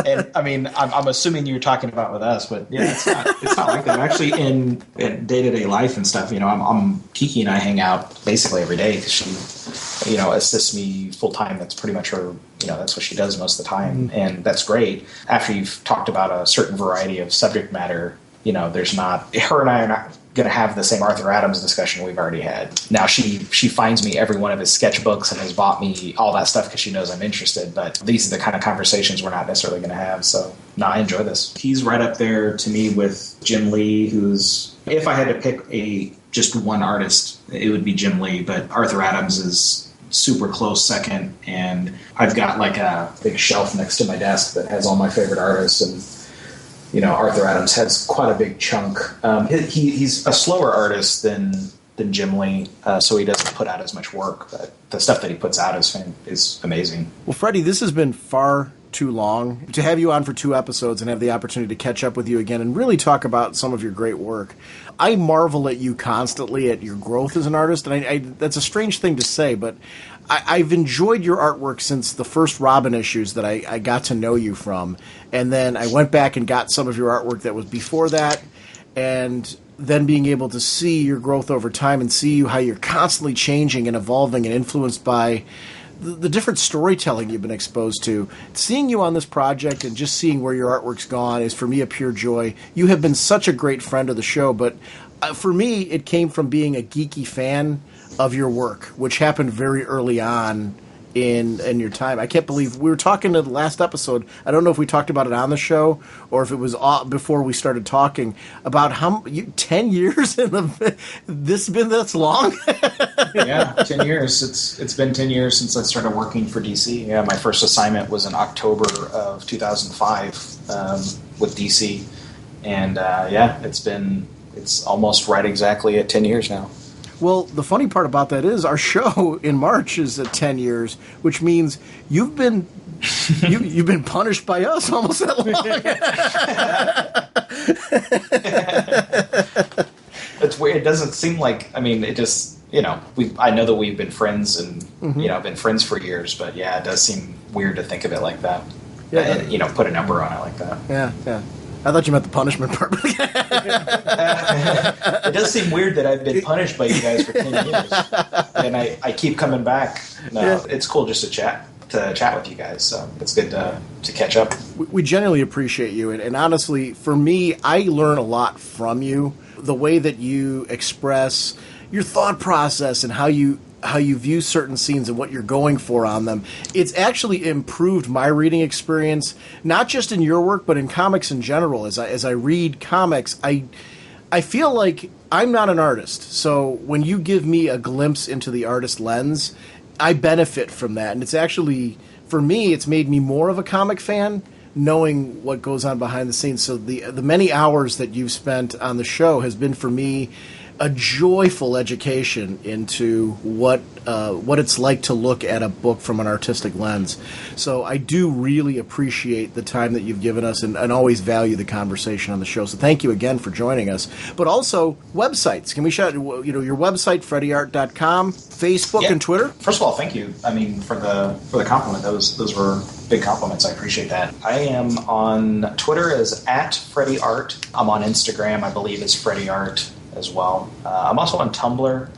And I mean, I'm assuming you're talking about with us, but yeah, it's not like that. Actually, in day-to-day life and stuff, you know, I'm Kiki and I hang out basically every day because she, you know, assists me full time. That's pretty much her. You know, that's what she does most of the time, and that's great. After you've talked about a certain variety of subject matter, you know, there's not, her and I are not going to have the same Arthur Adams discussion we've already had. Now, she finds me every one of his sketchbooks and has bought me all that stuff because she knows I'm interested, but these are the kind of conversations we're not necessarily going to have, so no, I enjoy this. He's right up there to me with Jim Lee, who's, if I had to pick just one artist, it would be Jim Lee, but Arthur Adams is super close second, and I've got like a big shelf next to my desk that has all my favorite artists, and you know, Arthur Adams has quite a big chunk. He's a slower artist than Jim Lee, so he doesn't put out as much work, but the stuff that he puts out is amazing. Well, Freddie, this has been far too long. To have you on for 2 episodes and have the opportunity to catch up with you again and really talk about some of your great work. I marvel at you constantly at your growth as an artist, and that's a strange thing to say, but I've enjoyed your artwork since the first Robin issues that I got to know you from, and then I went back and got some of your artwork that was before that, and then being able to see your growth over time and see how you're constantly changing and evolving and influenced by the different storytelling you've been exposed to. Seeing you on this project and just seeing where your artwork's gone is, for me, a pure joy. You have been such a great friend of the show, but for me, it came from being a geeky fan of your work, which happened very early on in your time. I can't believe we were talking in the last episode. I don't know if we talked about it on the show or if it was before we started talking about 10 years this has been this long. Yeah, 10 years. It's been 10 years since I started working for DC. Yeah, my first assignment was in October of 2005 with DC, and yeah, it's almost right exactly at 10 years now. Well, the funny part about that is our show in March is at 10 years, which means you've been punished by us almost that long. It's weird. It doesn't seem like, I mean, it just, you know, I know that we've been friends and, you know, been friends for years, but yeah, it does seem weird to think of it like that. Yeah. And, you know, put a number on it like that. Yeah, yeah. I thought you meant the punishment part. It does seem weird that I've been punished by you guys for 10 years. And I keep coming back. No, yeah. It's cool just to chat with you guys. So it's good to catch up. We genuinely appreciate you. And honestly, for me, I learn a lot from you. The way that you express your thought process and how you view certain scenes and what you're going for on them, it's actually improved my reading experience, not just in your work, but in comics in general. As I read comics, I feel like I'm not an artist. So when you give me a glimpse into the artist lens, I benefit from that. And it's actually, for me, it's made me more of a comic fan, knowing what goes on behind the scenes. So the many hours that you've spent on the show has been, for me, a joyful education into what it's like to look at a book from an artistic lens. So I do really appreciate the time that you've given us and always value the conversation on the show. So thank you again for joining us. But also, websites. Can we shout, your website, freddieart.com, Facebook, and Twitter? First of all, thank you. I mean, for the compliment. Those were big compliments. I appreciate that. I am on Twitter as @FreddieArt. I'm on Instagram, I believe, as FreddieArt as well. I'm also on Tumblr.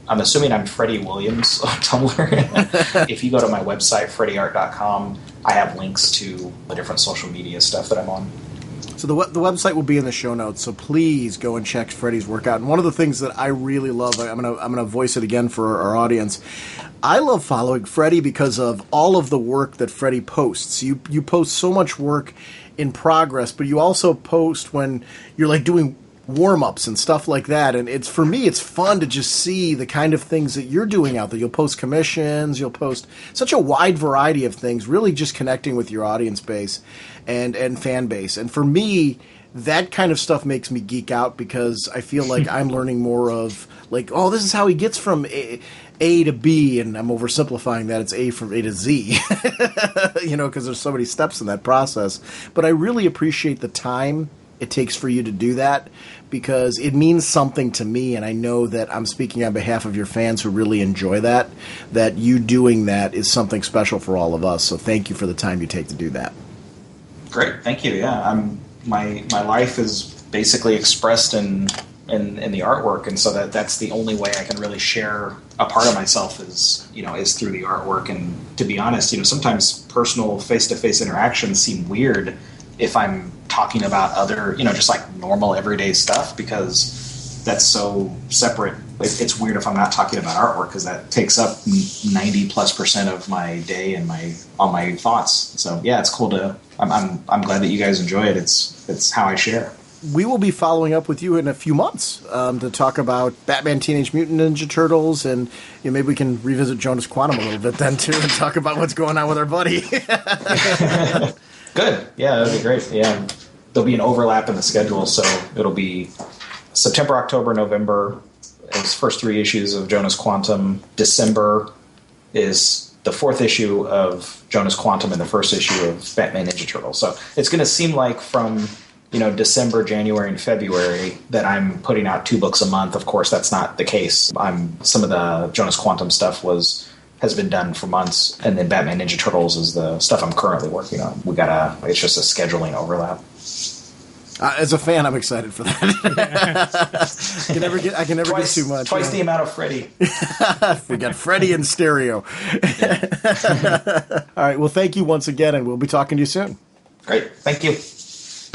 I'm assuming I'm Freddie Williams on Tumblr. If you go to my website, freddieart.com, I have links to the different social media stuff that I'm on. So the website will be in the show notes, so please go and check Freddie's work out. And one of the things that I really love, I'm gonna voice it again for our audience, I love following Freddie because of all of the work that Freddie posts. You post so much work in progress, but you also post when you're like doing warm-ups and stuff like that, and it's, for me, it's fun to just see the kind of things that you're doing out there. You'll post commissions, you'll post such a wide variety of things, really just connecting with your audience base and fan base. And for me, that kind of stuff makes me geek out because I feel like I'm learning more of, like, oh, this is how he gets from A to B, and I'm oversimplifying that. It's A from A to Z, because there's so many steps in that process. But I really appreciate the time it takes for you to do that, because it means something to me, and I know that I'm speaking on behalf of your fans who really enjoy that you doing that is something special for all of us. So thank you for the time you take to do that. Great, thank you. Yeah, my life is basically expressed in the artwork, and so that's the only way I can really share a part of myself is through the artwork. And to be honest, sometimes personal face-to-face interactions seem weird if I'm talking about other, just like normal everyday stuff, because that's so separate. It's weird if I'm not talking about artwork, because that takes up 90+% of my day and all my thoughts. So yeah, it's cool to. I'm glad that you guys enjoy it. It's how I share. We will be following up with you in a few months to talk about Batman Teenage Mutant Ninja Turtles, and maybe we can revisit Jonas Quantum a little bit then too, and talk about what's going on with our buddy. Good. Yeah, that'd be great. Yeah, there'll be an overlap in the schedule, so it'll be September, October, November is first 3 issues of Jonas Quantum. December is the 4th issue of Jonas Quantum and the first issue of Batman Ninja Turtles. So it's going to seem like from December, January, and February that I'm putting out 2 books a month. Of course, that's not the case. Some of the Jonas Quantum stuff has been done for months, and then Batman Ninja Turtles is the stuff I'm currently working on. It's just a scheduling overlap. As a fan, I'm excited for that. I can never get too much. Twice the amount of Freddie. We got Freddie in stereo. All right. Well, thank you once again, and we'll be talking to you soon. Great. Thank you.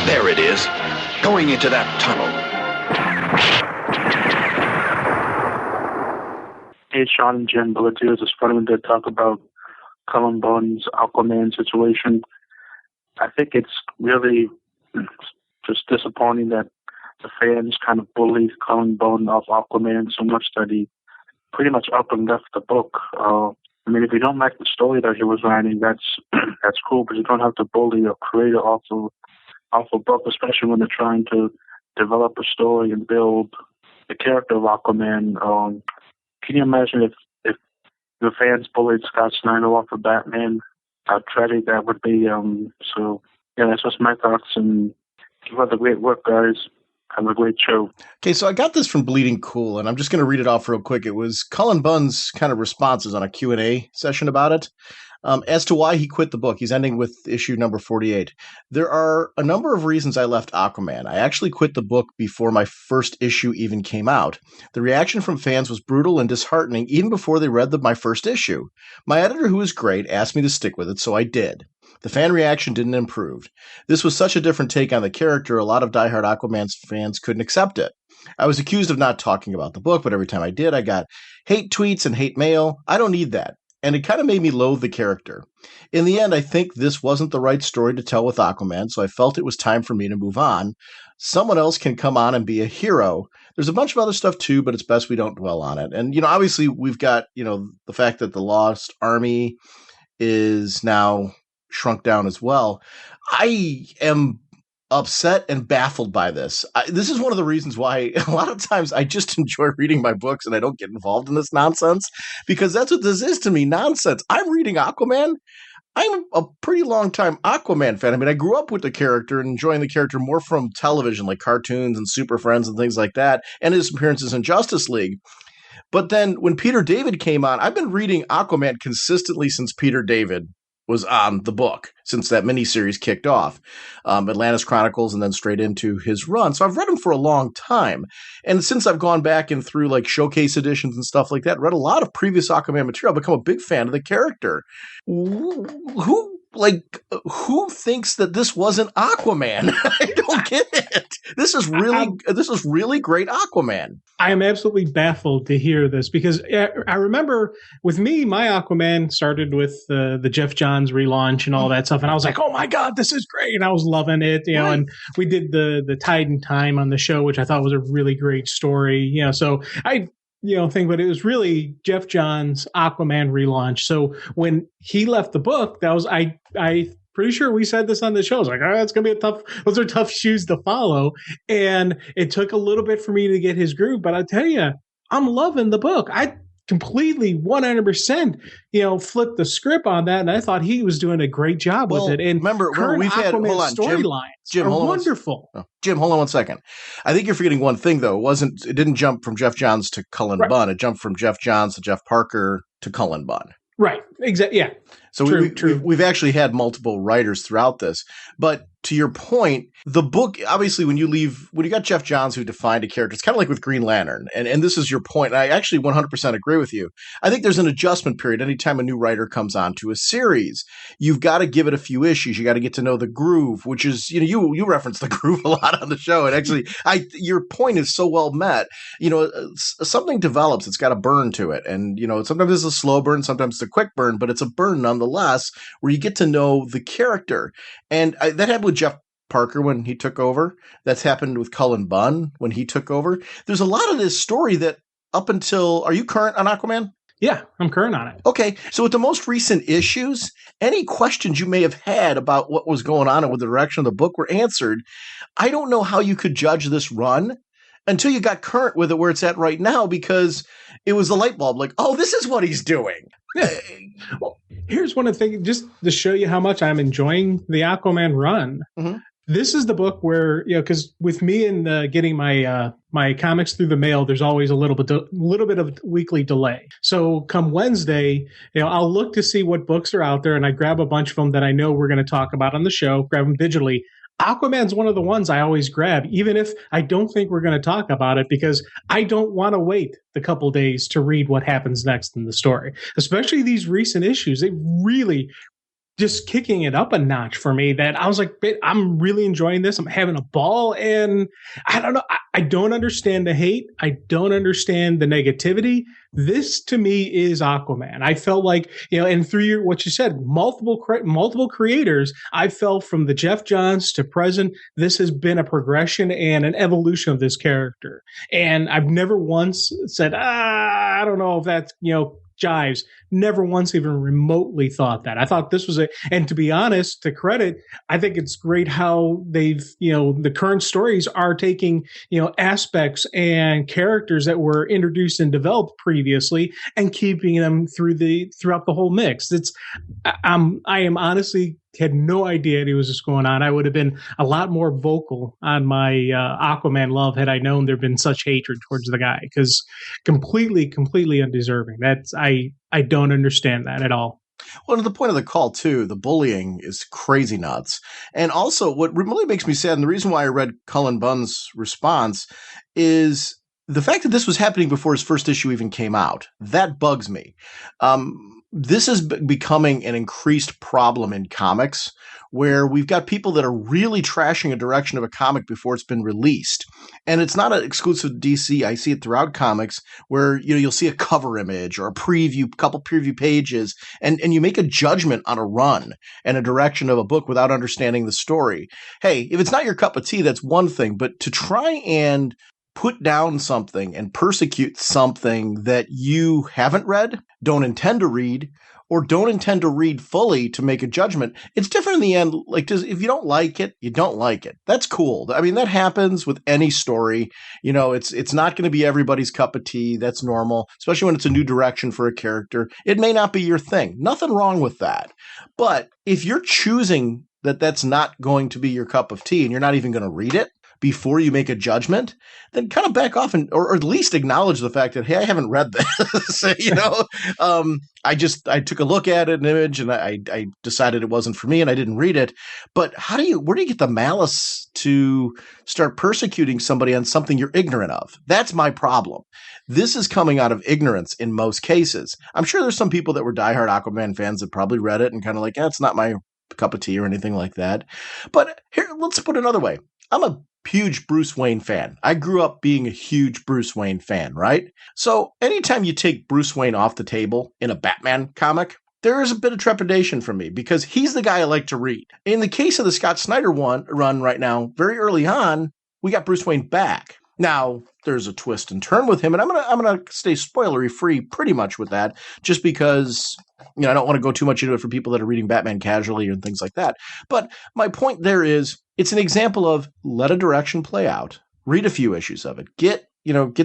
There it is, going into that tunnel. Hey, Sean and Jen, Bellatiers. It's funny when they talk about Cullen Bunn's Aquaman situation. I think it's really just disappointing that the fans kind of bullied Cullen Bunn off Aquaman so much that he pretty much up and left the book. If you don't like the story that he was writing, that's cool, but you don't have to bully a creator off a book, especially when they're trying to develop a story and build the character of Aquaman. Can you imagine if the fans bullied Scott Snyder off of Batman? How tragic that would be. So yeah, that's just my thoughts, and keep up the great work, guys. Have a great show. Okay, so I got this from Bleeding Cool, and I'm just going to read it off real quick. It was Cullen Bunn's kind of responses on a Q&A session about it. As to why he quit the book, he's ending with issue number 48. There are a number of reasons I left Aquaman. I actually quit the book before my first issue even came out. The reaction from fans was brutal and disheartening even before they read my first issue. My editor, who was great, asked me to stick with it, so I did. The fan reaction didn't improve. This was such a different take on the character, a lot of diehard Aquaman fans couldn't accept it. I was accused of not talking about the book, but every time I did, I got hate tweets and hate mail. I don't need that. And it kind of made me loathe the character. In the end, I think this wasn't the right story to tell with Aquaman, so I felt it was time for me to move on. Someone else can come on and be a hero. There's a bunch of other stuff too, but it's best we don't dwell on it. And, obviously we've got, the fact that the Lost Army is now shrunk down as well. I am upset and baffled by this. This is one of the reasons why a lot of times I just enjoy reading my books and I don't get involved in this nonsense, because that's what this is to me, nonsense. I'm reading Aquaman. I'm a pretty long time Aquaman fan. I grew up with the character and enjoying the character more from television, like cartoons and Super Friends and things like that, and his appearances in Justice League. But then when Peter David came on, I've been reading Aquaman consistently since Peter David was on the book, since that miniseries kicked off, Atlantis Chronicles, and then straight into his run. So I've read him for a long time. And since I've gone back and through like showcase editions and stuff like that, read a lot of previous Aquaman material, I've become a big fan of the character. Who thinks that this wasn't Aquaman? I don't get it. This is really great Aquaman. I am absolutely baffled to hear this, because I remember with me, my Aquaman started with the Jeff Johns relaunch and all that stuff, and I was like, "Oh my god, this is great!" And I was loving it, Right. And we did the Tide and Time on the show, which I thought was a really great story, So I think, but it was really Jeff Johns' Aquaman relaunch. So when he left the book, that was I pretty sure we said this on the show. I was like, it's gonna be those are tough shoes to follow. And it took a little bit for me to get his groove, but I tell you, I'm loving the book. completely 100%, flipped the script on that, and I thought he was doing a great job with it. And remember, current we've had Aquaman storylines are wonderful. Jim, hold on 1 second. I think you're forgetting one thing, though. It didn't jump from Jeff Johns to Cullen Bunn. It jumped from Jeff Johns to Jeff Parker to Cullen Bunn. Right. Exactly. Yeah. So we've actually had multiple writers throughout this. But to your point, the book, obviously, when you got Jeff Johns who defined a character, it's kind of like with Green Lantern. And this is your point. And I actually 100% agree with you. I think there's an adjustment period anytime a new writer comes onto a series. You've got to give it a few issues. You got to get to know the groove, which is, you reference the groove a lot on the show. And actually, your point is so well met. Something develops, it's got a burn to it. And, sometimes it's a slow burn, sometimes it's a quick burn, but it's a burn nonetheless, where you get to know the character. And that happened with Jeff Parker when he took over. That's happened with Cullen Bunn when he took over. There's a lot of this story that up until, are you current on Aquaman? Yeah, I'm current on it. Okay, so with the most recent issues, any questions you may have had about what was going on and with the direction of the book were answered. I don't know how you could judge this run until you got current with it where it's at right now, because it was a light bulb, like, oh, this is what he's doing. Well, here's one of the things, just to show you how much I'm enjoying the Aquaman run. Mm-hmm. This is the book where, because with me and getting my my comics through the mail, there's always a little bit of weekly delay. So come Wednesday, I'll look to see what books are out there, and I grab a bunch of them that I know we're going to talk about on the show, grab them digitally. Aquaman's one of the ones I always grab, even if I don't think we're going to talk about it, because I don't want to wait the couple days to read what happens next in the story. Especially these recent issues, they really just kicking it up a notch for me, that I was like, I'm really enjoying this. I'm having a ball. And I don't know. I don't understand the hate. I don't understand the negativity. This to me is Aquaman. I felt like, and through what you said, multiple creators, I felt from the Jeff Johns to present, this has been a progression and an evolution of this character. And I've never once said, I don't know if that's, jives. Never once even remotely thought that. I thought this was and to be honest, to credit, I think it's great how they've, the current stories are taking, aspects and characters that were introduced and developed previously and keeping them throughout the whole mix. I am honestly had no idea it was just going on. I would have been a lot more vocal on my Aquaman love had I known there'd been such hatred towards the guy, because completely undeserving. I don't understand that at all. Well, to the point of the call, too, the bullying is crazy nuts. And also, what really makes me sad, and the reason why I read Cullen Bunn's response, is the fact that this was happening before his first issue even came out. That bugs me. This is becoming an increased problem in comics, where we've got people that are really trashing a direction of a comic before it's been released. And it's not an exclusive to DC. I see it throughout comics where, you'll see a cover image or a couple preview pages, and you make a judgment on a run and a direction of a book without understanding the story. Hey, if it's not your cup of tea, that's one thing, but to try and put down something and persecute something that you haven't read, don't intend to read, or don't intend to read fully to make a judgment, it's different in the end. Like, if you don't like it, you don't like it. That's cool. I mean, that happens with any story. It's not going to be everybody's cup of tea. That's normal, especially when it's a new direction for a character. It may not be your thing. Nothing wrong with that. But if you're choosing that that's not going to be your cup of tea and you're not even going to read it before you make a judgment, then kind of back off or at least acknowledge the fact that, hey, I haven't read this. I took a look at it, an image, and I decided it wasn't for me, and I didn't read it. But where do you get the malice to start persecuting somebody on something you're ignorant of? That's my problem. This is coming out of ignorance in most cases. I'm sure there's some people that were diehard Aquaman fans that probably read it and kind of like, it's not my cup of tea or anything like that. But here, let's put it another way. I'm a huge Bruce Wayne fan. I grew up being a huge Bruce Wayne fan, right? So anytime you take Bruce Wayne off the table in a Batman comic, there is a bit of trepidation from me, because he's the guy I like to read. In the case of the Scott Snyder run right now, very early on, we got Bruce Wayne back. Now, there's a twist and turn with him, and I'm gonna stay spoilery free pretty much with that, just because I don't want to go too much into it for people that are reading Batman casually and things like that. But my point there is, it's an example of let a direction play out, read a few issues of it, get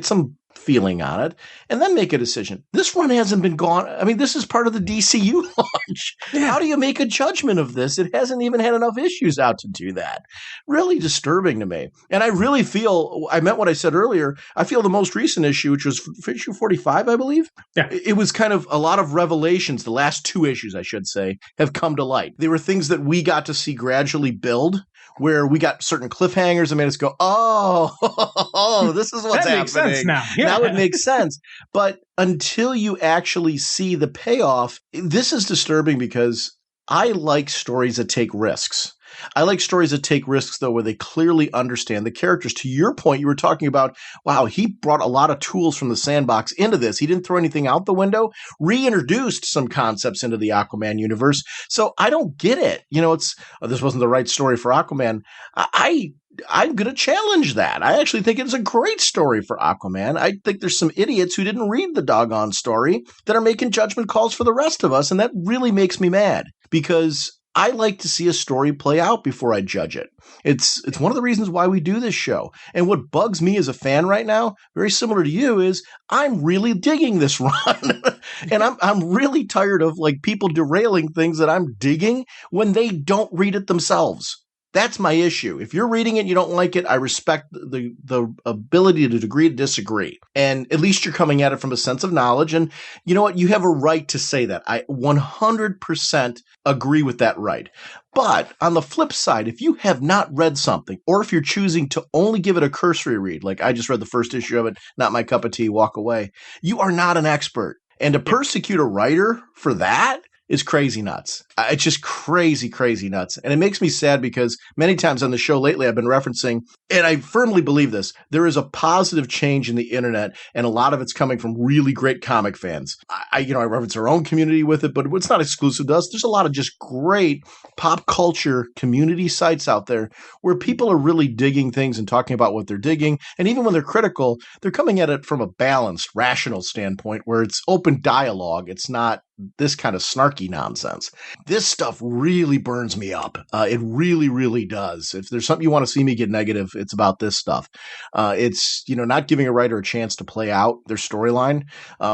some feeling on it, and then make a decision. This run hasn't been gone. I mean, this is part of the DCU launch. Yeah. How do you make a judgment of this? It hasn't even had enough issues out to do that. Really disturbing to me. And I really feel, I meant what I said earlier, I feel the most recent issue, which was issue 45, I believe. Yeah. It was kind of a lot of revelations. The last 2 issues, I should say, have come to light. They were things that we got to see gradually build, where we got certain cliffhangers that made us go, oh, this is what's that makes happening. sense now. Yeah. Now it makes sense. But until you actually see the payoff, this is disturbing because I like stories that take risks. I like stories that take risks, though, where they clearly understand the characters. To your point, you were talking about, wow, he brought a lot of tools from the sandbox into this. He didn't throw anything out the window, reintroduced some concepts into the Aquaman universe. So I don't get it. This wasn't the right story for Aquaman. I'm going to challenge that. I actually think it's a great story for Aquaman. I think there's some idiots who didn't read the doggone story that are making judgment calls for the rest of us, and that really makes me mad because I like to see a story play out before I judge it. It's one of the reasons why we do this show. And what bugs me as a fan right now, very similar to you, is I'm really digging this run. And I'm really tired of people derailing things that I'm digging when they don't read it themselves. That's my issue. If you're reading it and you don't like it, I respect the ability to agree to disagree. And at least you're coming at it from a sense of knowledge. And you know what? You have a right to say that. I 100% agree with that right. But on the flip side, if you have not read something, or if you're choosing to only give it a cursory read, like I just read the first issue of it, not my cup of tea, walk away, you are not an expert. And to persecute a writer for that is crazy nuts. It's just crazy, crazy nuts. And it makes me sad because many times on the show lately, I've been referencing, and I firmly believe this, there is a positive change in the internet, and a lot of it's coming from really great comic fans. I reference our own community with it, but it's not exclusive to us. There's a lot of just great pop culture community sites out there where people are really digging things and talking about what they're digging. And even when they're critical, they're coming at it from a balanced, rational standpoint where it's open dialogue. It's not this kind of snarky nonsense. This stuff really burns me up. It really, really does. If there's something you want to see me get negative, it's about this stuff. It's, not giving a writer a chance to play out their storyline.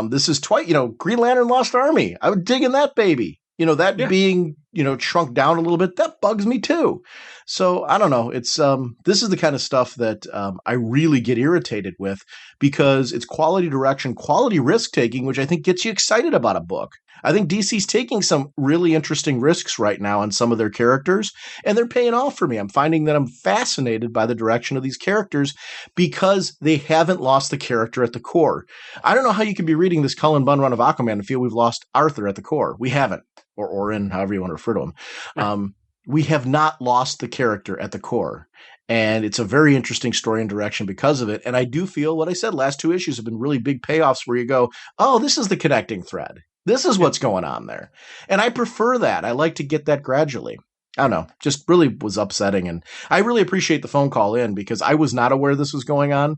This is Green Lantern Lost Army. I would dig in that baby. Being, shrunk down a little bit, that bugs me too. So I don't know. It's, this is the kind of stuff that I really get irritated with because it's quality direction, quality risk taking, which I think gets you excited about a book. I think DC's taking some really interesting risks right now on some of their characters, and they're paying off for me. I'm finding that I'm fascinated by the direction of these characters because they haven't lost the character at the core. I don't know how you can be reading this Cullen Bunn run of Aquaman and feel we've lost Arthur at the core. We haven't. Or Orin, however you want to refer to him. We have not lost the character at the core. And it's a very interesting story and direction because of it. And I do feel what I said, last 2 issues have been really big payoffs where you go, oh, this is the connecting thread. This is what's going on there. And I prefer that. I like to get that gradually. I don't know, just really was upsetting. And I really appreciate the phone call in because I was not aware this was going on.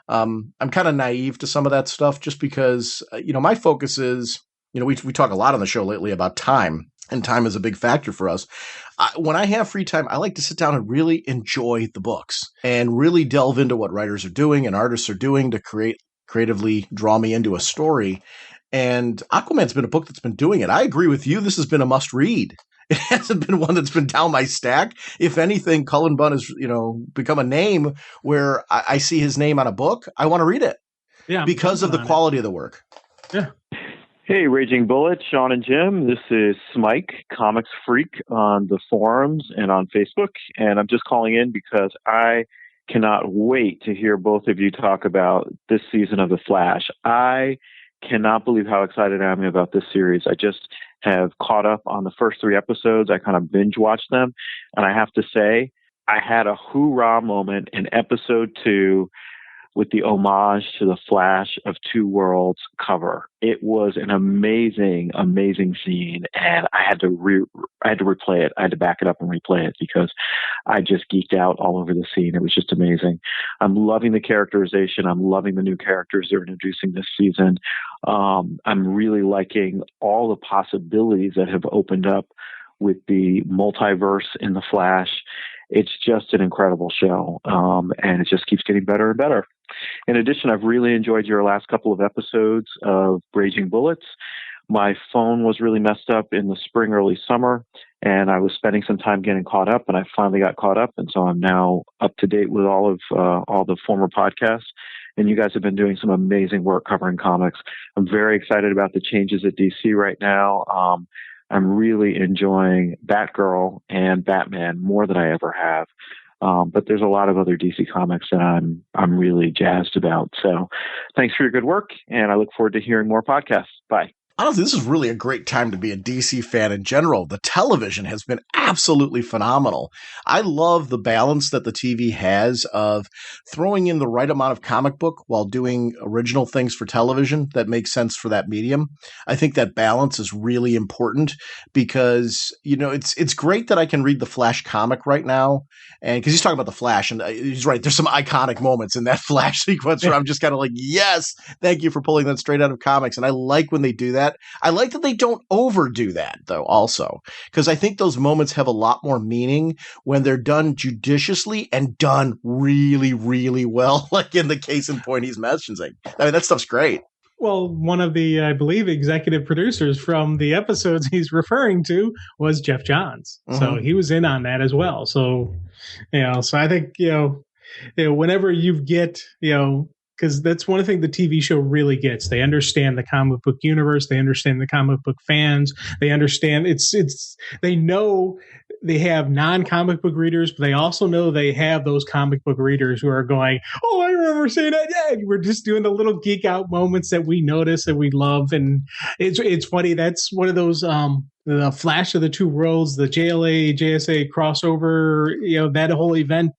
I'm kind of naive to some of that stuff just because, my focus is, we talk a lot on the show lately about time, and time is a big factor for us. When I have free time, I like to sit down and really enjoy the books and really delve into what writers are doing and artists are doing to creatively draw me into a story. And Aquaman's been a book that's been doing it. I agree with you. This has been a must read. It hasn't been one that's been down my stack. If anything, Cullen Bunn has, become a name where I see his name on a book. I want to read it because of the quality of the work. Yeah. Hey, Raging Bullet, Sean and Jim. This is Smike, Comics Freak on the forums and on Facebook. And I'm just calling in because I cannot wait to hear both of you talk about this season of The Flash. I cannot believe how excited I am about this series. I just have caught up on the first 3 episodes. I kind of binge watched them. And I have to say, I had a hoorah moment in episode 2 with the homage to the Flash of Two Worlds cover. It was an amazing, amazing scene, and I had to replay it. I had to back it up and replay it because I just geeked out all over the scene. It was just amazing. I'm loving the characterization. I'm loving the new characters they're introducing this season. I'm really liking all the possibilities that have opened up with the multiverse in the Flash. It's just an incredible show, and it just keeps getting better and better. In addition, I've really enjoyed your last couple of episodes of Raging Bullets. My phone was really messed up in the spring, early summer, and I was spending some time getting caught up, and I finally got caught up, and so I'm now up to date with all the former podcasts. And you guys have been doing some amazing work covering comics. I'm very excited about the changes at DC right now. I'm really enjoying Batgirl and Batman more than I ever have. But there's a lot of other DC comics that I'm really jazzed about. So thanks for your good work, and I look forward to hearing more podcasts. Bye. Honestly, this is really a great time to be a DC fan in general. The television has been absolutely phenomenal. I love the balance that the TV has of throwing in the right amount of comic book while doing original things for television that make sense for that medium. I think that balance is really important because, it's great that I can read the Flash comic right now. And because he's talking about the Flash, and he's right, there's some iconic moments in that Flash sequence where I'm just kind of like, yes, thank you for pulling that straight out of comics. And I like when they do that. I like that they don't overdo that, though, also, because I think those moments have a lot more meaning when they're done judiciously and done really, really well, like in the case in point he's mentioning. I mean, that stuff's great. Well, one of the, I believe, executive producers from the episodes he's referring to was Jeff Johns. Mm-hmm. So he was in on that as well. So, so I think, whenever you get, because that's one thing the TV show really gets. They understand the comic book universe. They understand the comic book fans. They understand they know they have non-comic book readers, but they also know they have those comic book readers who are going, oh, I remember saying that. Yeah, we're just doing the little geek out moments that we notice and we love. And it's funny. That's one of those, the Flash of the Two Worlds, the JLA, JSA crossover, that whole event.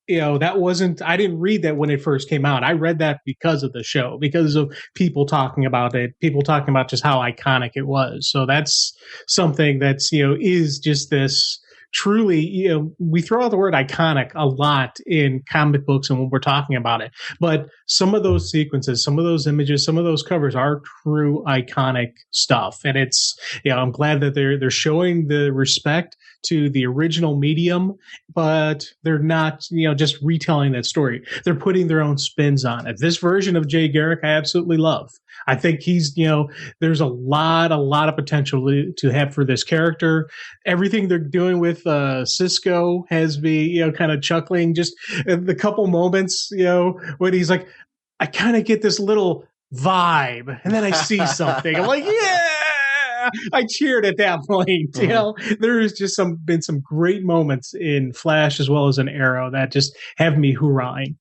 That wasn't, I didn't read that when it first came out. I read that because of the show, because of people talking about it, people talking about just how iconic it was. So that's something that's, is just this truly, we throw out the word iconic a lot in comic books and when we're talking about it, but some of those sequences, some of those images, some of those covers are true iconic stuff. And it's, I'm glad that they're showing the respect to the original medium, but they're not, just retelling that story. They're putting their own spins on it. This version of Jay Garrick, I absolutely love. I think he's, there's a lot of potential to have for this character. Everything they're doing with Cisco has me, kind of chuckling. Just the couple moments, when he's like, I kind of get this little vibe, and then I see something. I'm like, yeah, I cheered at that point. Mm-hmm. There's just been some great moments in Flash as well as in Arrow that just have me hoorahing.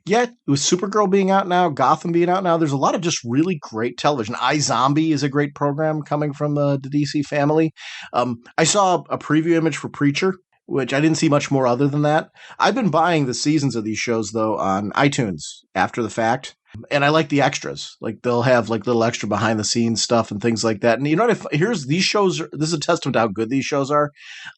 Yeah, with Supergirl being out now, Gotham being out now, there's a lot of just really great television. iZombie is a great program coming from the DC family. I saw a preview image for Preacher, which I didn't see much more other than that. I've been buying the seasons of these shows, though, on iTunes after the fact. And I like the extras. Like they'll have like little extra behind the scenes stuff and things like that. And these shows, this is a testament to how good these shows are.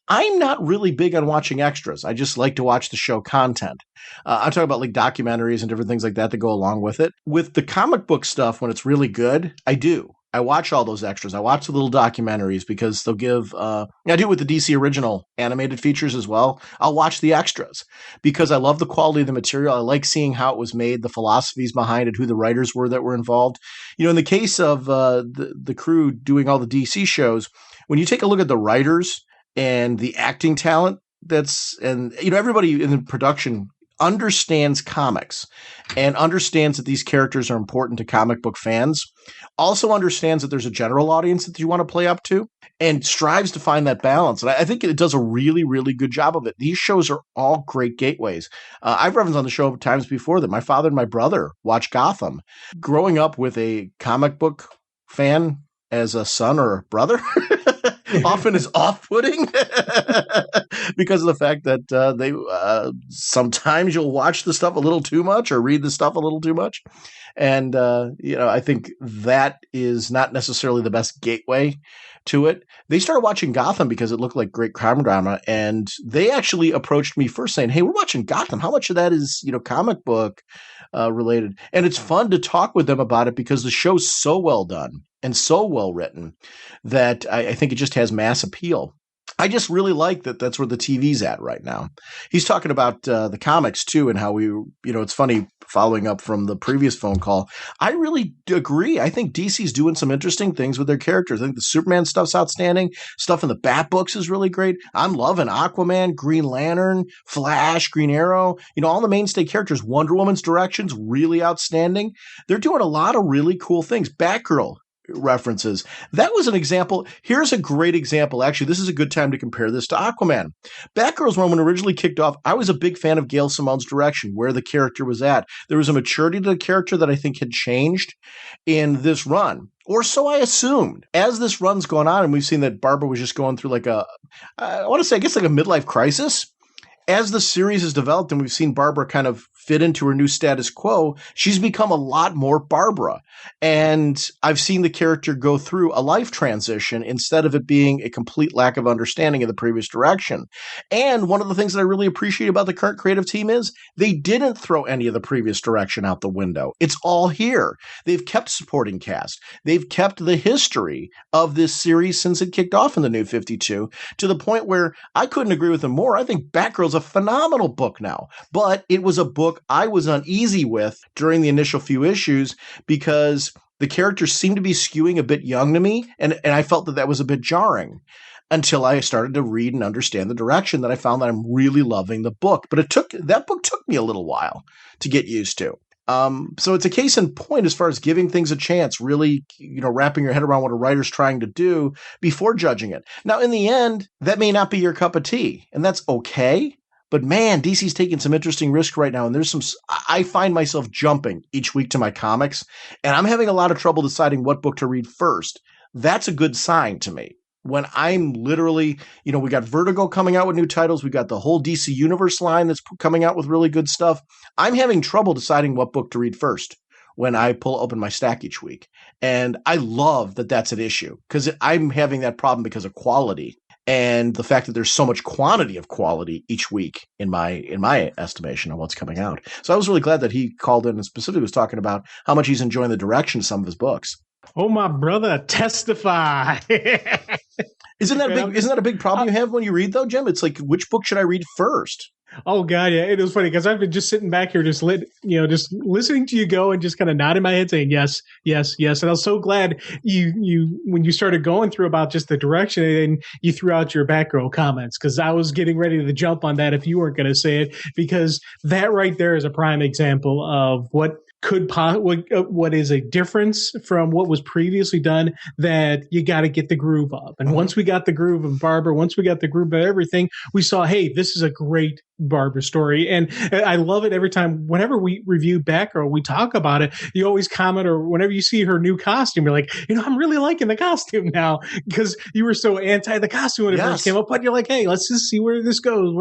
I'm not really big on watching extras. I just like to watch the show content. I'm talking about like documentaries and different things like that go along with it. With the comic book stuff, when it's really good, I do. I watch all those extras. I watch the little documentaries because they'll give, I do it with the DC original animated features as well. I'll watch the extras because I love the quality of the material. I like seeing how it was made, the philosophies behind it, who the writers were that were involved. In the case of the crew doing all the DC shows, when you take a look at the writers and the acting talent, everybody in the production understands comics and understands that these characters are important to comic book fans, also understands that there's a general audience that you want to play up to, and strives to find that balance. And I think it does a really, really good job of it. These shows are all great gateways. I've referenced on the show times before that my father and my brother watched Gotham. Growing up with a comic book fan as a son or a brother often is off-putting because of the fact that they sometimes you'll watch the stuff a little too much or read the stuff a little too much. And, I think that is not necessarily the best gateway to it. They started watching Gotham because it looked like great crime drama. And they actually approached me first saying, hey, we're watching Gotham. How much of that is, comic book related? And it's fun to talk with them about it because the show's so well done and so well written that I think it just has mass appeal. I just really like that that's where the TV's at right now. He's talking about the comics too, and how it's funny following up from the previous phone call. I really agree. I think DC's doing some interesting things with their characters. I think the Superman stuff's outstanding. Stuff in the Bat books is really great. I'm loving Aquaman, Green Lantern, Flash, Green Arrow. All the mainstay characters. Wonder Woman's direction's really outstanding. They're doing a lot of really cool things. Batgirl references. That was an example. Here's a great example. Actually, this is a good time to compare this to Aquaman. Batgirl's when originally kicked off, I was a big fan of Gail Simone's direction, where the character was at. There was a maturity to the character that I think had changed in this run. Or so I assumed. As this run's gone on, and we've seen that Barbara was just going through like a midlife crisis. As the series has developed and we've seen Barbara kind of fit into her new status quo, she's become a lot more Barbara. And I've seen the character go through a life transition instead of it being a complete lack of understanding of the previous direction. And one of the things that I really appreciate about the current creative team is they didn't throw any of the previous direction out the window. It's all here. They've kept supporting cast. They've kept the history of this series since it kicked off in the New 52 to the point where I couldn't agree with them more. I think Batgirl's a phenomenal book now, but it was a book I was uneasy with during the initial few issues because the characters seemed to be skewing a bit young to me, and I felt that was a bit jarring until I started to read and understand the direction that I found that I'm really loving the book. But that book took me a little while to get used to. So it's a case in point as far as giving things a chance, really, wrapping your head around what a writer's trying to do before judging it. Now, in the end, that may not be your cup of tea, and that's okay. But man, DC's taking some interesting risks right now, and I find myself jumping each week to my comics, and I'm having a lot of trouble deciding what book to read first. That's a good sign to me. When I'm literally, we got Vertigo coming out with new titles. We got the whole DC Universe line that's coming out with really good stuff. I'm having trouble deciding what book to read first when I pull open my stack each week. And I love that that's an issue because I'm having that problem because of quality. And the fact that there's so much quantity of quality each week in my estimation of what's coming out. So I was really glad that he called in and specifically was talking about how much he's enjoying the direction of some of his books. Oh, my brother, testify. Isn't that a big problem you have when you read, though, Jim? It's like, which book should I read first? Oh God, yeah, it was funny because I've been just sitting back here, just listening to you go and just kind of nodding my head, saying yes, yes, yes. And I was so glad you when you started going through about just the direction and you threw out your Batgirl comments because I was getting ready to jump on that if you weren't going to say it, because that right there is a prime example of what is a difference from what was previously done, that you got to get the groove up. And once we got the groove of Barbara, once we got the groove of everything, we saw, hey, this is a great Barbara story. And I love it every time. Whenever we review Batgirl, we talk about it. You always comment, or whenever you see her new costume, you're like, I'm really liking the costume now, because you were so anti the costume when it first came up. But you're like, hey, let's just see where this goes.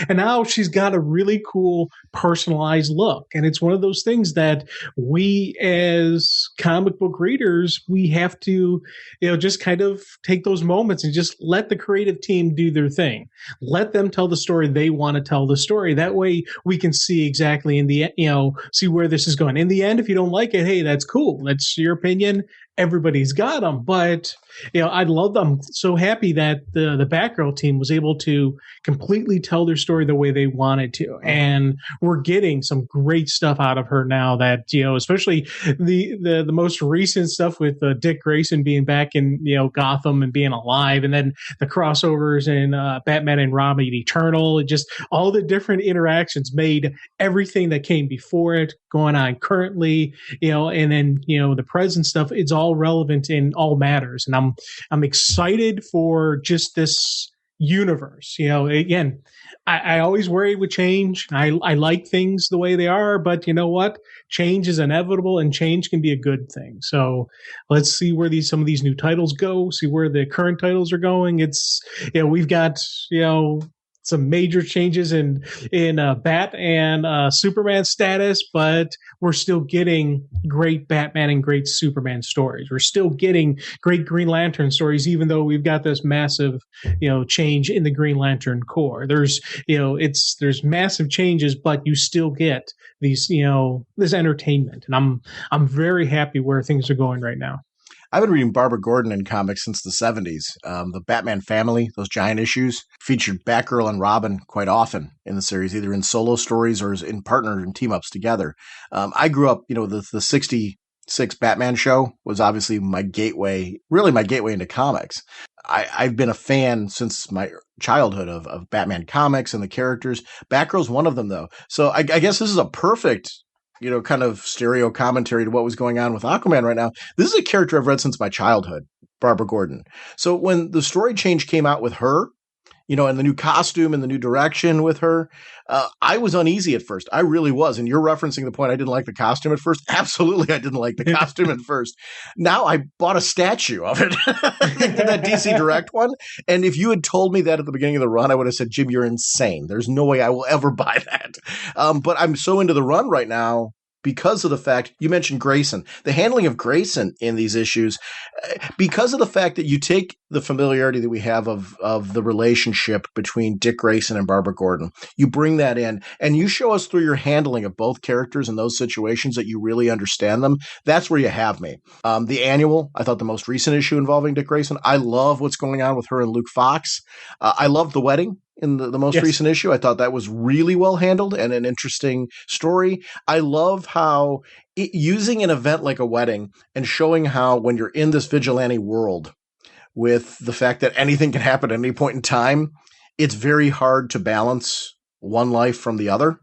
And now she's got a really cool personalized look. And it's one of those things that we as comic book readers, we have to, just kind of take those moments and just let the creative team do their thing. Let them tell the story they want to tell the story. That way we can see exactly see where this is going. In the end, if you don't like it, hey, that's cool. That's your opinion. Everybody's got them. But, I love them. So happy that the Batgirl team was able to completely tell their story the way they wanted to. And we're getting some great stuff out of her now that, especially the most recent stuff with Dick Grayson being back in, Gotham and being alive. And then the crossovers in Batman and Robin Eternal, just all the different interactions made everything that came before it going on currently, and then, the present stuff, it's all relevant and all matters. And I'm excited for just this universe. Again, I always worry with change. I like things the way they are, but you know what? Change is inevitable, and change can be a good thing. So let's see where some of these new titles go, see where the current titles are going. It's, we've got, some major changes in Bat and Superman status, but we're still getting great Batman and great Superman stories. We're still getting great Green Lantern stories, even though we've got this massive, change in the Green Lantern Corps. There's massive changes, but you still get these, this entertainment, and I'm very happy where things are going right now. I've been reading Barbara Gordon in comics since the 70s. The Batman family, those giant issues, featured Batgirl and Robin quite often in the series, either in solo stories or as in partner and team ups together. I grew up, the 66 Batman show was obviously my gateway into comics. I've been a fan since my childhood of Batman comics and the characters. Batgirl's one of them, though. So I guess this is a perfect, kind of stereo commentary to what was going on with Aquaman right now. This is a character I've read since my childhood, Barbara Gordon. So when the story change came out with her, and the new costume and the new direction with her, I was uneasy at first. I really was. And you're referencing the point I didn't like the costume at first. Absolutely, I didn't like the costume at first. Now I bought a statue of it. They did that DC Direct one. And if you had told me that at the beginning of the run, I would have said, Jim, you're insane. There's no way I will ever buy that. But I'm so into the run right now because of the fact you mentioned Grayson, the handling of Grayson in these issues, because of the fact that you take the familiarity that we have of the relationship between Dick Grayson and Barbara Gordon, you bring that in and you show us through your handling of both characters in those situations that you really understand them. That's where you have me. The annual, I thought the most recent issue involving Dick Grayson, I love what's going on with her and Luke Fox. I love the wedding in the most recent issue. I thought that was really well handled and an interesting story. I love how using an event like a wedding and showing how when you're in this vigilante world with the fact that anything can happen at any point in time, it's very hard to balance one life from the other.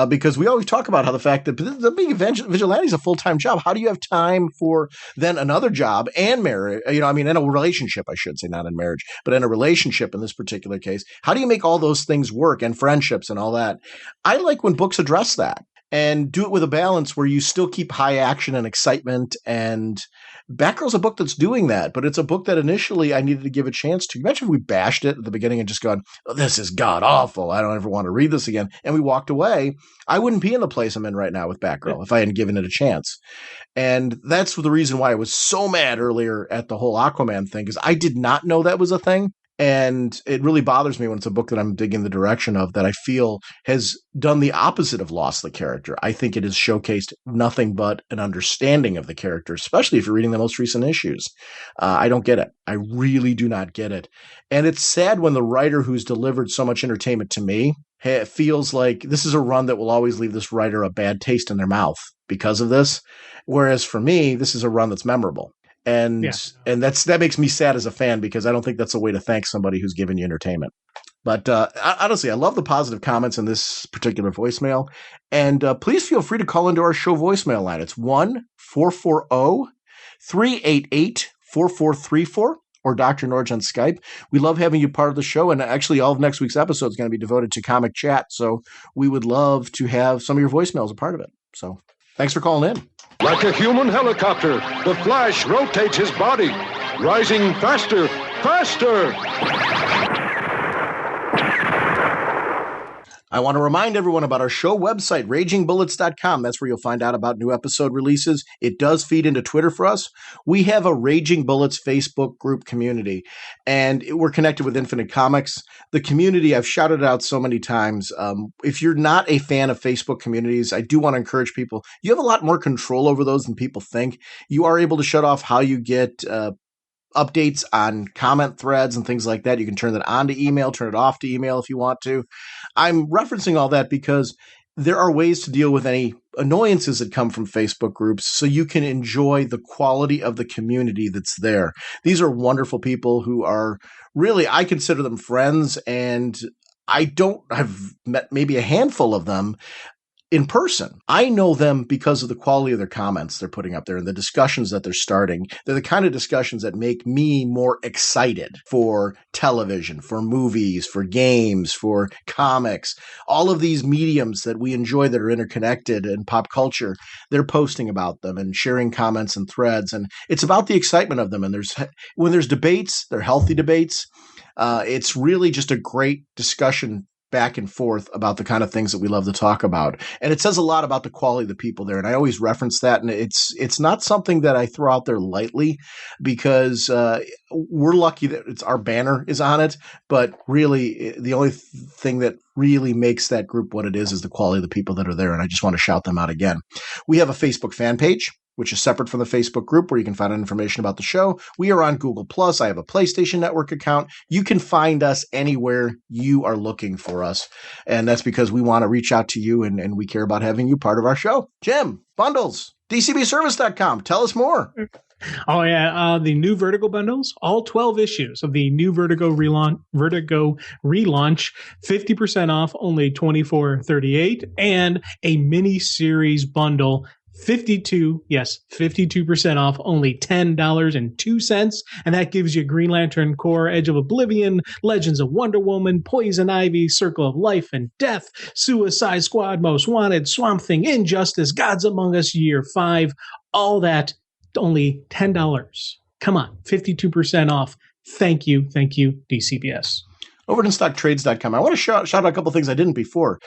Because we always talk about how the fact that being a vigilante is a full-time job. How do you have time for then another job and marriage? In a relationship, I should say, not in marriage, but in a relationship in this particular case. How do you make all those things work and friendships and all that? I like when books address that and do it with a balance where you still keep high action and excitement. And Batgirl's a book that's doing that, but it's a book that initially I needed to give a chance to. Imagine if we bashed it at the beginning and just gone, oh, this is god awful. I don't ever want to read this again. And we walked away. I wouldn't be in the place I'm in right now with Batgirl if I hadn't given it a chance. And that's the reason why I was so mad earlier at the whole Aquaman thing, because I did not know that was a thing. And it really bothers me when it's a book that I'm digging the direction of that I feel has done the opposite of lost the character. I think it has showcased nothing but an understanding of the character, especially if you're reading the most recent issues. I don't get it. I really do not get it. And it's sad when the writer who's delivered so much entertainment to me feels like this is a run that will always leave this writer a bad taste in their mouth because of this. Whereas for me, this is a run that's memorable. And that makes me sad as a fan because I don't think that's a way to thank somebody who's given you entertainment. But honestly, I love the positive comments in this particular voicemail. And please feel free to call into our show voicemail line. It's 1-440-388-4434 or Dr. Norge on Skype. We love having you part of the show. And actually, all of next week's episode is going to be devoted to comic chat. So we would love to have some of your voicemails a part of it. So thanks for calling in. Like a human helicopter, the Flash rotates his body, rising faster, faster. I want to remind everyone about our show website, ragingbullets.com. That's where you'll find out about new episode releases. It does feed into Twitter for us. We have a Raging Bullets Facebook group community, and we're connected with Infinite Comics. The community, I've shouted it out so many times. If you're not a fan of Facebook communities, I do want to encourage people. You have a lot more control over those than people think. You are able to shut off how you get updates on comment threads and things like that. You can turn that on to email, turn it off to email if you want to. I'm referencing all that because there are ways to deal with any annoyances that come from Facebook groups so you can enjoy the quality of the community that's there. These are wonderful people who are really, I consider them friends, and I've met maybe a handful of them in person. I know them because of the quality of their comments they're putting up there and the discussions that they're starting. They're the kind of discussions that make me more excited for television, for movies, for games, for comics, all of these mediums that we enjoy that are interconnected in pop culture. They're posting about them and sharing comments and threads. And it's about the excitement of them. And when there's debates, they're healthy debates. It's really just a great discussion back and forth about the kind of things that we love to talk about. And it says a lot about the quality of the people there. And I always reference that. And it's not something that I throw out there lightly because we're lucky that it's our banner is on it. But really, the only thing that really makes that group what it is the quality of the people that are there. And I just want to shout them out again. We have a Facebook fan page. which is separate from the Facebook group where you can find out information about the show. We are on Google+. I have a PlayStation Network account. You can find us anywhere you are looking for us. And that's because we want to reach out to you and we care about having you part of our show. Jim, bundles, dcbservice.com. Tell us more. Oh, yeah. The new Vertigo bundles, all 12 issues of the new Vertigo relaunch, 50% off, only $24.38, and a mini series bundle, 52% off, only $10.02. And that gives you Green Lantern Corps, Edge of Oblivion, Legends of Wonder Woman, Poison Ivy, Circle of Life and Death, Suicide Squad, Most Wanted, Swamp Thing, Injustice, Gods Among Us Year 5, all that. Only $10. Come on, 52% off. Thank you, DCBS. Over at InStockTrades.com, I want to shout out a couple things I didn't before.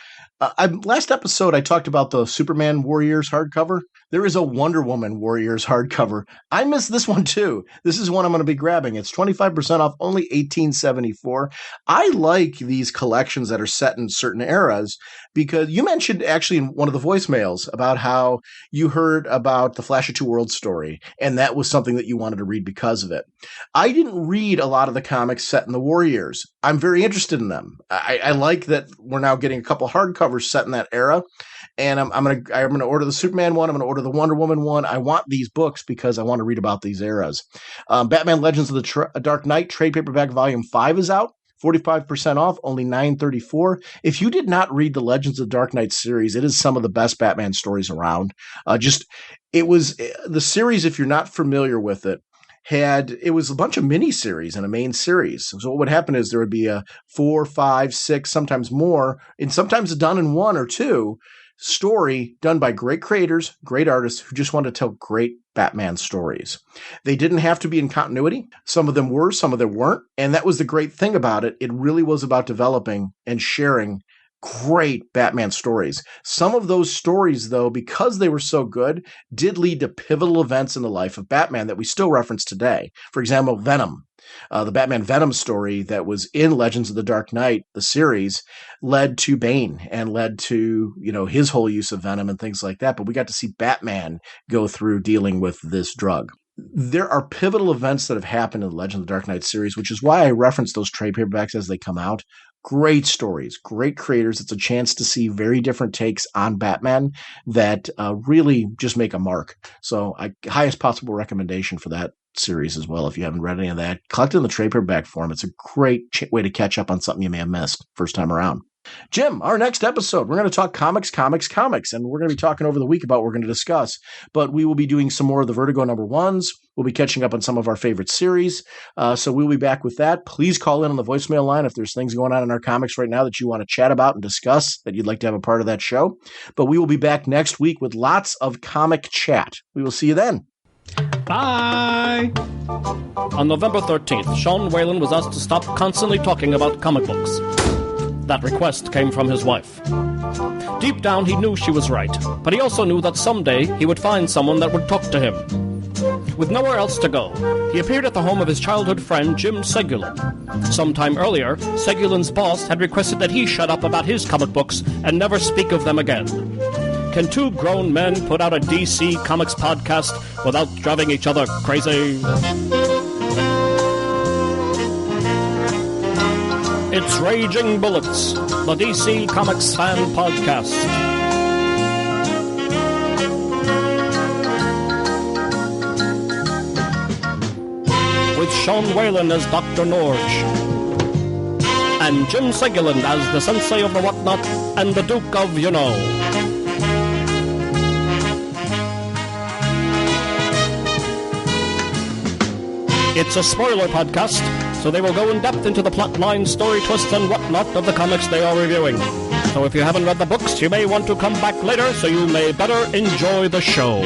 Last episode, I talked about the Superman Warriors hardcover. There is a Wonder Woman Warriors hardcover. I missed this one too. This is one I'm going to be grabbing. It's 25% off, only $18.74. I like these collections that are set in certain eras because you mentioned actually in one of the voicemails about how you heard about the Flash of Two Worlds story, and that was something that you wanted to read because of it. I didn't read a lot of the comics set in the Warriors. I'm very interested in them. I like that we're now getting a couple hardcovers set in that era. And I'm gonna order the Superman one. I'm gonna order the Wonder Woman one. I want these books because I want to read about these eras. Batman Legends of the Dark Knight trade paperback volume 5 is out. 45% off, only $9.34. If you did not read the Legends of the Dark Knight series, it is some of the best Batman stories around. It was the series. If you're not familiar with it, it was a bunch of mini-series and a main series. So what would happen is there would be a 4, 5, 6, sometimes more, and sometimes done in 1 or 2 story done by great creators, great artists who just wanted to tell great Batman stories. They didn't have to be in continuity. Some of them were, some of them weren't. And that was the great thing about it. It really was about developing and sharing great Batman stories. Some of those stories, though, because they were so good, did lead to pivotal events in the life of Batman that we still reference today. For example, Venom. The Batman Venom story that was in Legends of the Dark Knight, the series, led to Bane and led to, his whole use of Venom and things like that. But we got to see Batman go through dealing with this drug. There are pivotal events that have happened in the Legends of the Dark Knight series, which is why I reference those trade paperbacks as they come out. Great stories, great creators. It's a chance to see very different takes on Batman that really just make a mark. So highest possible recommendation for that series as well. If you haven't read any of that, collect it in the trade paperback form. It's a great way to catch up on something you may have missed first time around. Jim, our next episode, we're going to talk comics, and we're going to be talking over the week about what we're going to discuss. But we will be doing some more of the Vertigo #1s. We'll be catching up on some of our favorite series. So we'll be back with that. Please call in on the voicemail line if there's things going on in our comics right now that you want to chat about and discuss, that you'd like to have a part of that show. But we will be back next week with lots of comic chat. We will see you then. Bye! On November 13th, Sean Whalen was asked to stop constantly talking about comic books. That request came from his wife. Deep down, he knew she was right, but he also knew that someday he would find someone that would talk to him. With nowhere else to go, he appeared at the home of his childhood friend Jim Segulin. Sometime earlier, Segulin's boss had requested that he shut up about his comic books and never speak of them again. Can two grown men put out a DC Comics podcast without driving each other crazy? It's Raging Bullets, the DC Comics fan podcast. With Sean Whalen as Dr. Norge, and Jim Segulin as the Sensei of the Whatnot and the Duke of You-Know. It's a spoiler podcast, so they will go in depth into the plotline, story twists, and whatnot of the comics they are reviewing. So if you haven't read the books, you may want to come back later so you may better enjoy the show.